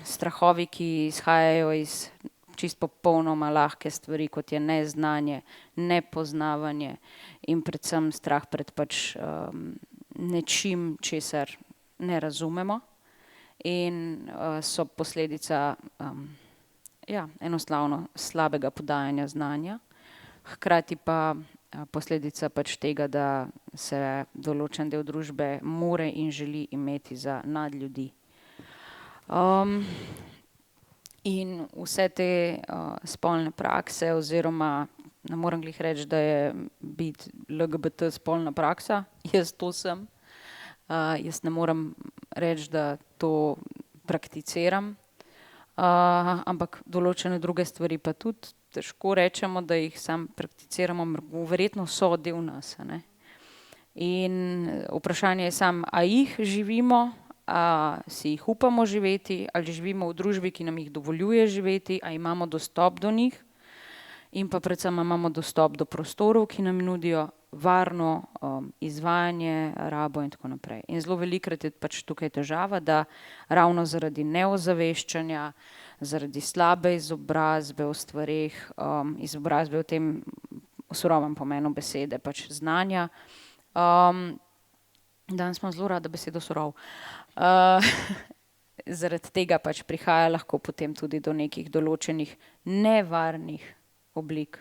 strahovi, ki izhajajo iz čisto popolnoma lahke stvari, kot je neznanje, nepoznavanje in predvsem strah pred pač nečim, česar ne razumemo in so posledica enostavno slabega podajanja znanja, hkrati pa posledica pač tega, da se določen del družbe more in želi imeti za nadljudi. In vse te spolne prakse oziroma ne morem glih reči, da je biti LGBT spolna praksa, jaz to sem. Jaz ne morem reči, da to prakticiram, ampak določene druge stvari pa tudi težko rečemo, da jih sam prakticiramo, verjetno so del nas, a ne. In vprašanje je sam, a jih živimo, a si jih upamo živeti, ali živimo v družbi, ki nam jih dovoljuje živeti, a imamo dostop do njih in pa predvsem imamo dostop do prostorov, ki nam nudijo varno izvajanje, rabo in tako naprej. In zelo velikokrat je pač tukaj težava, da ravno zaradi neozaveščanja, zaradi slabe izobrazbe o stvareh, izobrazbe v tem surovem pomenu besede, pač znanja. Danes imam zelo rada besedo surov. Zaradi tega pač prihaja lahko potem tudi do nekih določenih nevarnih oblik,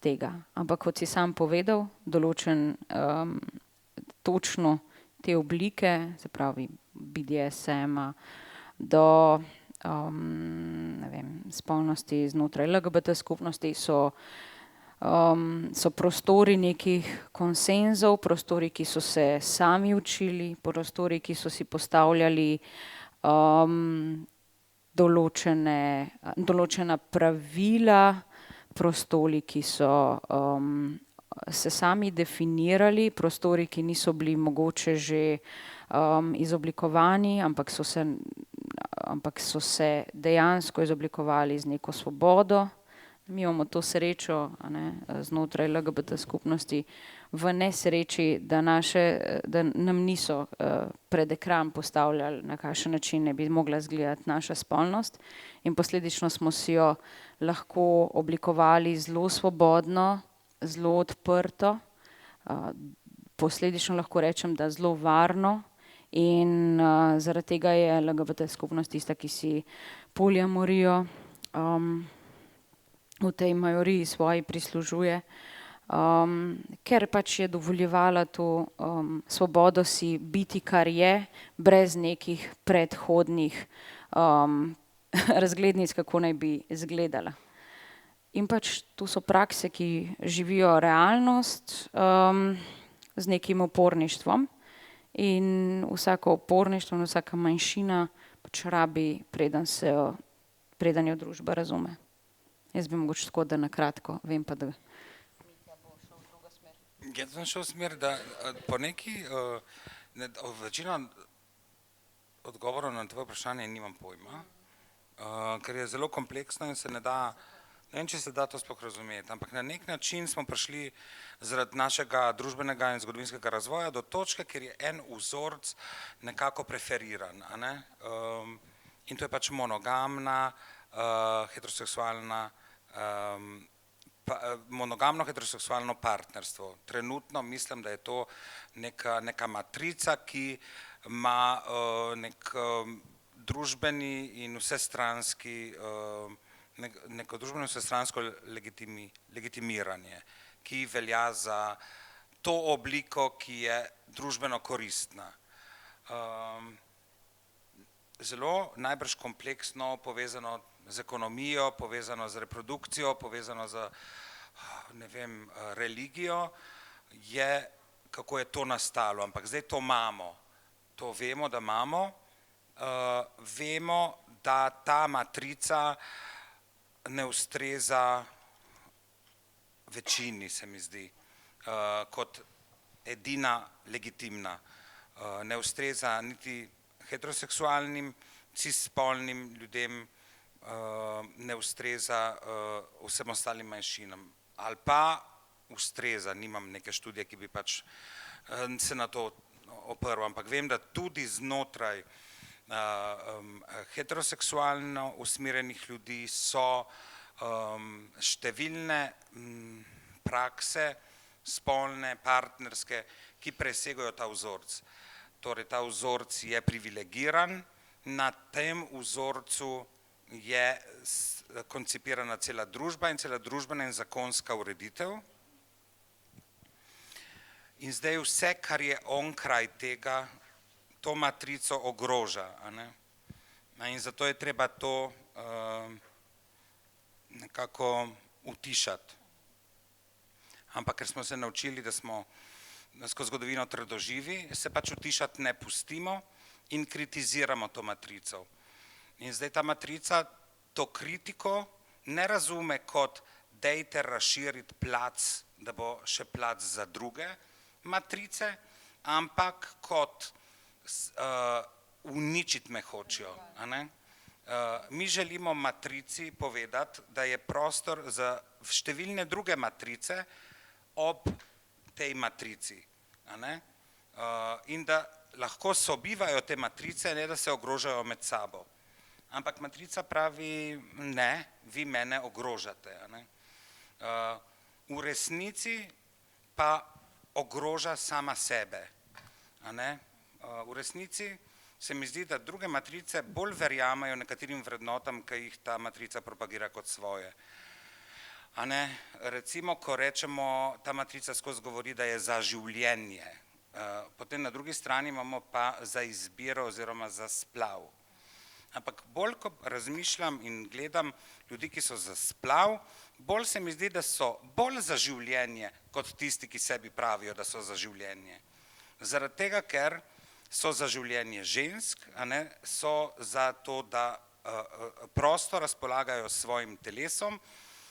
tega. Ampak kot si sam povedal, določen točno te oblike, se pravi BDSM-a, do ne vem, spolnosti znotraj LGBT skupnosti so prostori nekih konsenzov, prostori, ki so se sami učili, prostori, ki so si postavljali določena pravila, prostori, ki so se sami definirali, prostori, ki niso bili mogoče že izoblikovani, ampak so se dejansko izoblikovali z neko svobodo. Mi imamo to srečo, znotraj LGBT skupnosti v nesreči, da nam niso pred ekran postavljali, na kakšen način ne bi mogla izgledati naša spolnost, in posledično smo si jo lahko oblikovali zelo svobodno, zelo odprto, posledično lahko rečem, da zelo varno, in zaradi tega je LGBT skupnost tista, ki si poliamorijo v tej majoriji svoji prislužuje, ker pač je dovoljevala to svobodo si biti, kar je, brez nekih predhodnih razglednic, kako naj bi izgledala. In pač to so prakse, ki živijo realnost z nekim uporništvom, in vsako uporništvo in vsaka manjšina pač rabi, preden jo družba razume. Jaz bi mogoče tako, da na kratko, vem pa, da Mitja bo šel v drugo smer. Jaz sem šel v smer, da po neki, večino odgovorov na tvoje vprašanje nimam pojma, ker je zelo kompleksno in se ne da, ne vem, če se da to sploh razumeti, ampak na nek način smo prišli zaradi našega družbenega in zgodovinskega razvoja do točke, kjer je en vzorec nekako preferiran, a ne? In to je pač monogamna, heteroseksualna, monogamno heteroseksualno partnerstvo. Trenutno mislim, da je to neka matrica, ki ima nek družbeni in vsestranski, neko družbeno in vsestransko legitimiranje, ki velja za to obliko, ki je družbeno koristna. Zelo najbrž kompleksno povezano z ekonomijo, povezano z reprodukcijo, povezano z, ne vem, religijo, je, kako je to nastalo, ampak zdaj to imamo, to vemo, da imamo, vemo, da ta matrica ne ustreza večini, se mi zdi, kot edina legitimna, ne ustreza niti heteroseksualnim, cisspolnim ljudem, ne ustreza vsem ostalim manjšinam, ali pa ustreza, nimam neke študije, ki bi pač se na to oprl, ampak vem, da tudi znotraj heteroseksualno usmerjenih ljudi so številne prakse, spolne, partnerske, ki presegajo ta vzorec. Torej, ta vzorec je privilegiran, na tem vzorcu je koncipirana cela družba in cela družbena in zakonska ureditev. In zdaj vse, kar je onkraj tega, to matrico ogroža, a ne? In zato je treba to nekako utišati. Ampak ker smo se naučili, da smo skozi zgodovino trdoživi, se pač utišati ne pustimo in kritiziramo to matrico. In zdaj ta matrica to kritiko ne razume kot dajte razširiti plac, da bo še plac za druge matrice, ampak kot uničiti me hočejo, a ne? Mi želimo matrici povedati, da je prostor za številne druge matrice ob tej matrici, a ne? In da lahko sobivajo te matrice, ne da se ogrožajo med sabo. Ampak matrica pravi, ne, vi mene ogrožate, a ne? V resnici pa ogroža sama sebe, a ne? V resnici se mi zdi, da druge matrice bolj verjamejo nekaterim vrednotam, ki jih ta matrica propagira kot svoje. A ne, recimo, ko rečemo, ta matrica skozi govori, da je za življenje, potem na drugi strani imamo pa za izbiro oziroma za splav. Ampak bolj, ko razmišljam in gledam ljudi, ki so za splav, bolj se mi zdi, da so bolj za življenje, kot tisti, ki sebi pravijo, da so za življenje. Zaradi tega, ker so za življenje žensk, a ne, so za to, da prosto razpolagajo s svojim telesom,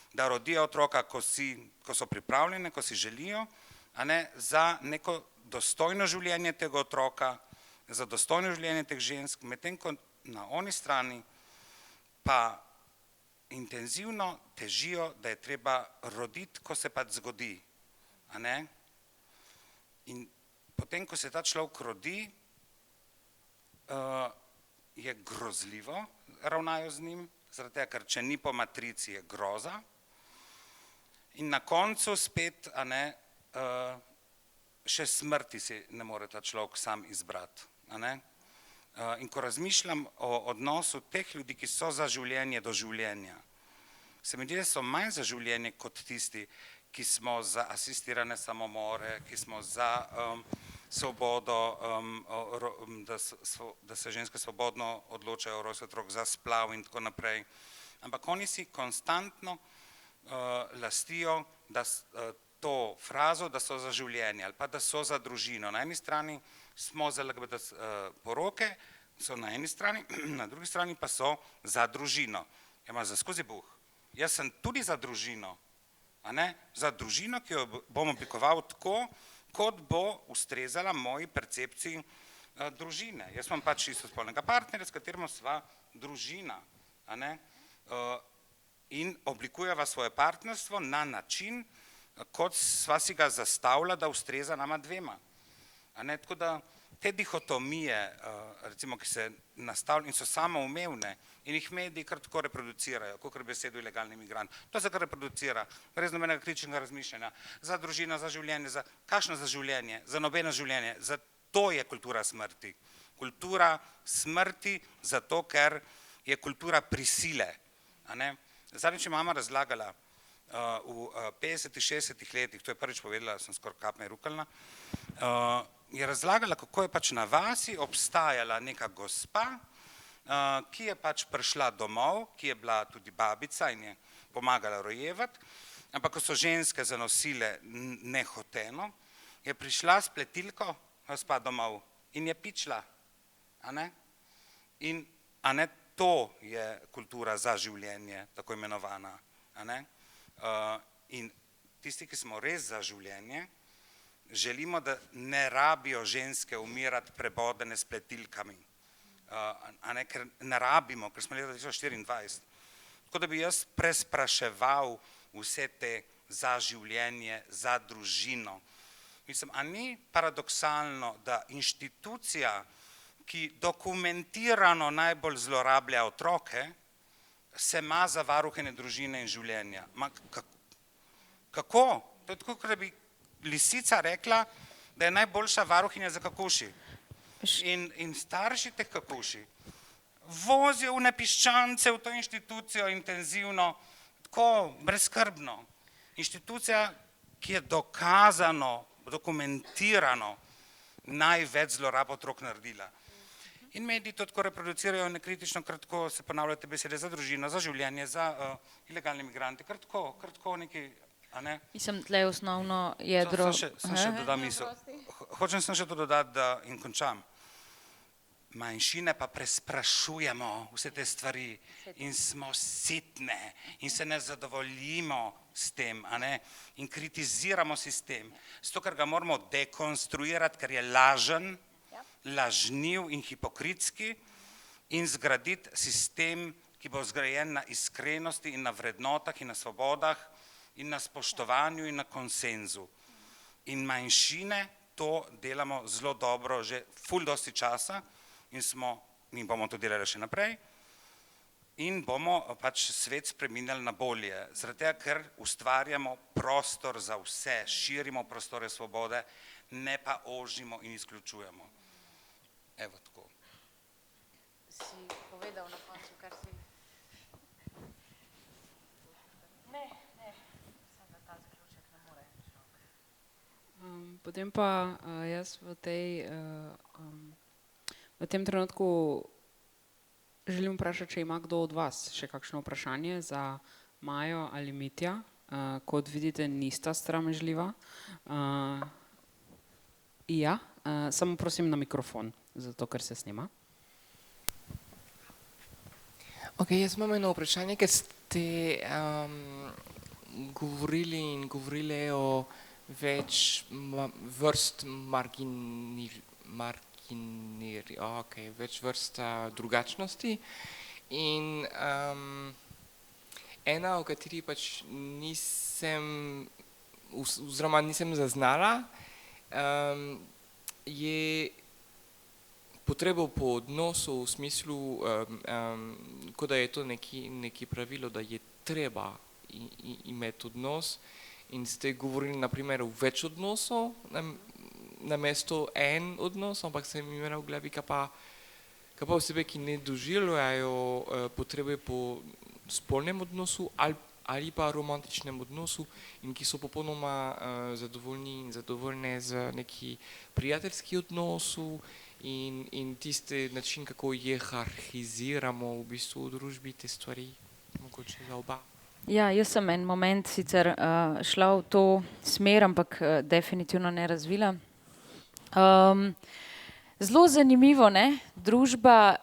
da rodijo otroka, ko so pripravljene, ko si želijo, a ne, za neko dostojno življenje tega otroka, za dostojno življenje teh žensk, medtem ko na oni strani pa intenzivno težijo, da je treba roditi, ko se pač zgodi. A ne? In potem, ko se ta človek rodi, je grozljivo, ravnajo z njim, zaradi tega, ker če ni po matrici, je groza. In na koncu spet, a ne, še smrti si ne more ta človek sam izbrati. A ne? In ko razmišljam o odnosu teh ljudi, ki so za življenje do življenja, se mi zdi, da so manj za življenje kot tisti, ki smo za asistirane samomore, ki smo za svobodo, da se ženske svobodno odločajo o rojstvu otrok, za splav in tako naprej. Ampak oni si konstantno lastijo to frazo, da so za življenje ali pa da so za družino. Na eni strani smo za LGBT poroke, so na eni strani, na drugi strani pa so za družino. Ja, ma za skozi Bog. Jaz sem tudi za družino, a ne? Za družino, ki jo bom oblikoval tako, kot bo ustrezala moji percepciji družine. Jaz imam pač istospolnega partnerja, s katerim sva družina, a ne? In oblikujeva svoje partnerstvo na način, kot sva si ga zastavila, da ustreza nama dvema. A ne, tako da te dihotomije, recimo, ki se nastavljajo in so samoumevne in jih mediji kar tako reproducirajo, kakor besedo ilegalni migrant. To se kar reproducira, brez nobenega kritičnega razmišljanja. Za družino, za življenje, za kakšno za življenje, za nobeno življenje. Zato je kultura smrti. Kultura smrti zato, ker je kultura prisile. A ne? Zadnjič je mama razlagala, v 50-ih, 60-ih letih, to je prvič povedala, sem skoraj kap me rukalna, je razlagala, kako je pač na vasi obstajala neka gospa, ki je pač prišla domov, ki je bila tudi babica in je pomagala rojevati, ampak ko so ženske zanosile nehoteno, je prišla s pletilko gospa domov in je pičila. A ne? In, a ne, to je kultura za življenje, tako imenovana. A ne? In tisti, ki smo res za življenje, želimo, da ne rabijo ženske umirati prebodene s pletilkami, ker ne rabimo, ker smo leta 2024. Tako da bi jaz prespraševal vse te za življenje, za družino. Mislim, a ni paradoksalno, da inštitucija, ki dokumentirano najbolj zlorablja otroke, se ima za varuhinje družine in življenja. Kako? To je tako, kot da bi lisica rekla, da je najboljša varuhinja za kakuši. In starši teh kakuši vozijo v nepiščance v to inštitucijo intenzivno, tako brezskrbno. Inštitucija, ki je dokazano, dokumentirano največ zlorab otrok naredila. In mediji to tako reproducirajo nekritično, kar tako se ponavljajo te besede za družino, za življenje, za ilegalni migranti, kar tako nekaj, a ne? Mislim, tle je osnovno jedro. Sem še dodal misel. Hočem sem še to dodati in končam. Manjšine pa presprašujemo vse te stvari in smo sitne in se ne zadovoljimo s tem, a ne? In kritiziramo sistem. Zato, ker ga moramo dekonstruirati, ker je lažen, lažniv in hipokritski in zgraditi sistem, ki bo zgrajen na iskrenosti in na vrednotah in na svobodah in na spoštovanju in na konsenzu. In manjšine to delamo zelo dobro že ful dosti časa in bomo to delali še naprej in bomo pač svet spreminjali na bolje. Zaradi tega, ker ustvarjamo prostor za vse, širimo prostore svobode, ne pa ožimo in izključujemo. Evo tako. Si povedal na koncu, kar si... Ne. Potem pa jaz v tem trenutku želim vprašati, če ima kdo od vas še kakšno vprašanje za Majo ali Mitja. Kot vidite, nista sramežljiva. Ja, samo prosim na mikrofon, zato ker se snima. Ok, jaz imam eno vprašanje, ker ste govorili o več vrst več vrst drugačnosti in ena, o kateri pač nisem zaznala, je potrebo po odnosu v smislu, kot da je to neki pravilo, da je treba imeti odnos in ste govorili na primer o več odnosov namesto en odnos, ampak sem imela v glavi, kaj pa osebe, ki ne doživljajo potrebe po spolnem odnosu ali pa romantičnem odnosu in ki so popolnoma zadovoljni in zadovoljne z neki prijateljski odnosu in tisti način, kako hierarhiziramo v bistvu v družbi te stvari, mogoče za oba. Ja, jaz sem en moment sicer šla v to smer, ampak definitivno ne razvila. Zelo zanimivo, ne? Družba,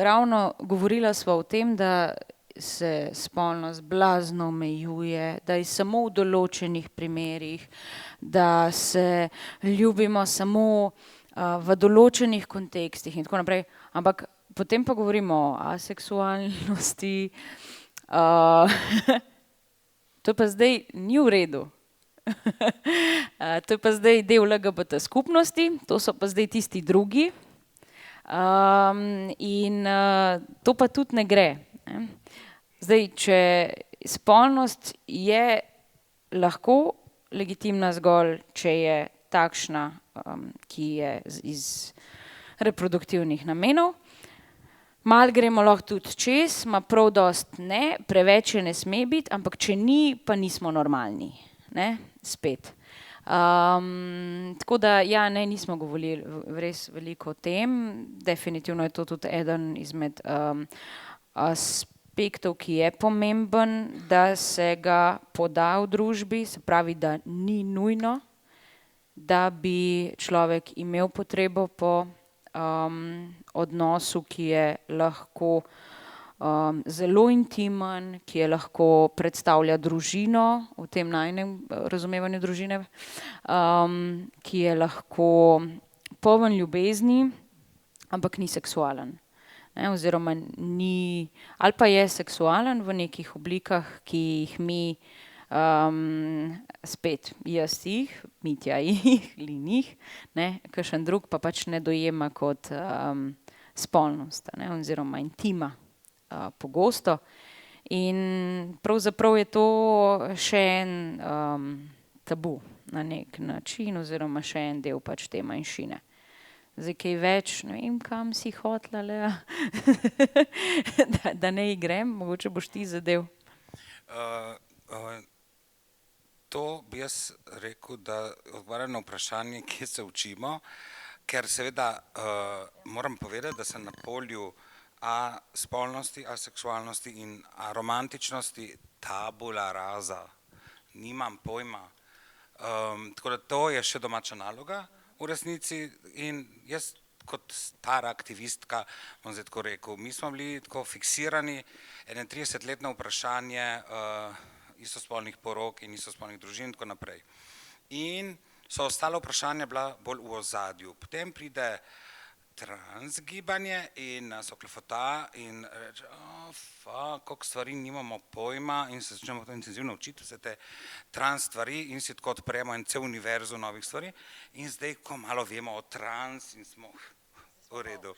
ravno govorila sva o tem, da se spolnost blazno omejuje, da je samo v določenih primerih, da se ljubimo samo v določenih kontekstih in tako naprej, ampak potem pa govorimo o aseksualnosti, to pa zdaj ni v redu. To je pa zdaj del LGBT skupnosti, to so pa zdaj tisti drugi in to pa tudi ne gre. Zdaj, če spolnost je lahko legitimna zgolj, če je takšna, ki je iz reproduktivnih namenov, malo gremo lahko tudi čez, ma prav dosti ne, preveč je ne sme biti, ampak če ni, pa nismo normalni, ne, spet. Tako da ja, ne, nismo govorili res veliko o tem, definitivno je to tudi eden izmed aspektov, ki je pomemben, da se ga poda v družbi, se pravi, da ni nujno, da bi človek imel potrebo po odnosu, ki je lahko zelo intimen, ki je lahko predstavlja družino v tem najinem razumevanju družine, ki je lahko poln ljubezni, ampak ni seksualen. Ne, oziroma ni, ali pa je seksualen v nekih oblikah, ki jih mi spet jaz jih, Mitja jih, Lin jih, ne, kakšen drug pa pač ne dojema kot spolnost, ne, oziroma intima pogosto. In pravzaprav je to še en tabu na nek način oziroma še en del pač te manjšine. Zdaj kaj več, ne vem, kam si hotela, Lea, da ne grem, mogoče boš ti zadev. To bi jaz rekel, da odgovarjam na vprašanje, kje se učimo, ker seveda moram povedati, da sem na polju spolnosti, aseksualnosti in aromantičnosti tabula rasa. Nimam pojma. Tako da to je še domača naloga v resnici in jaz kot stara aktivistka bom zdaj tako rekel, mi smo bili tako fiksirani, 31-letno vprašanje istospolnih porok in istospolnih družin in tako naprej. In so ostala vprašanja bila bolj v ozadju. Potem pride transgibanje in soklefota in reče, koliko stvari nimamo pojma in se začnemo to intenzivno učiti, vse te trans stvari in si tako odpremo en cel univerzo novih stvari in zdaj, ko malo vemo o trans in smo v redu.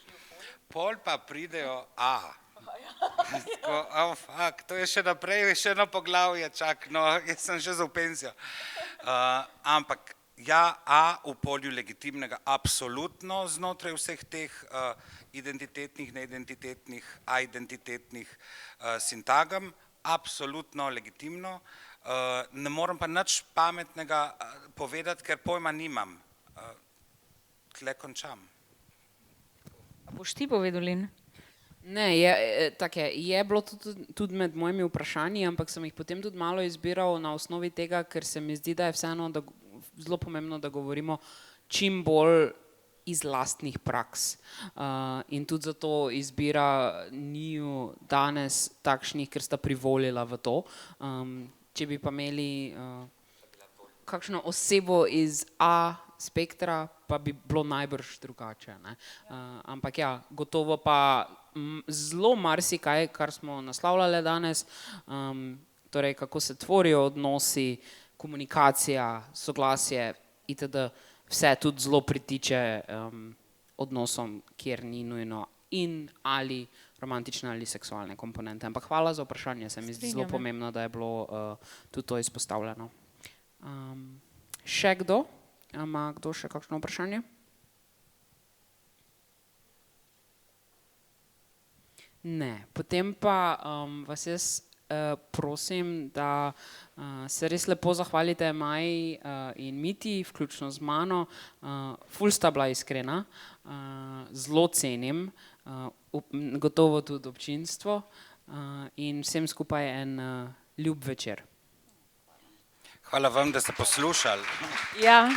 Pol pa pridejo to je še naprej, še eno poglavje, čak, no, jaz sem že za v penzijo. Ampak ja, v polju legitimnega absolutno znotraj vseh teh identitetnih, neidentitetnih, identitetnih sintagem, absolutno legitimno. Ne morem pa nič pametnega povedati, ker pojma nimam. Tle končam. A boš ti povedal, Lin? Ne, je bilo tudi med mojimi vprašanji, ampak sem jih potem tudi malo izbiral na osnovi tega, ker se mi zdi, da je vseeno zelo pomembno, da govorimo čim bolj iz lastnih praks. In tudi zato izbira njiju danes takšnih, ker sta privolila v to. Če bi pa imeli kakšno osebo iz A spektra, pa bi bilo najbrž drugače. Ne? Ampak ja, gotovo pa zelo marsikaj, kar smo naslavljali danes, torej kako se tvorijo odnosi, komunikacija, soglasje itd. Vse tudi zelo pritiče odnosom, kjer ni nujno in ali romantične ali seksualne komponente. Ampak hvala za vprašanje, se mi zdi zelo pomembno, da je bilo tudi to izpostavljeno. Še kdo? Ima kdo še kakšno vprašanje? Ne, potem pa vas jaz prosim, da se res lepo zahvalite Maji in Miti, vključno z mano. Ful sta bila iskrena, zelo cenim, gotovo tudi občinstvo in vsem skupaj en ljub večer. Hvala vam, da ste poslušali. Ja.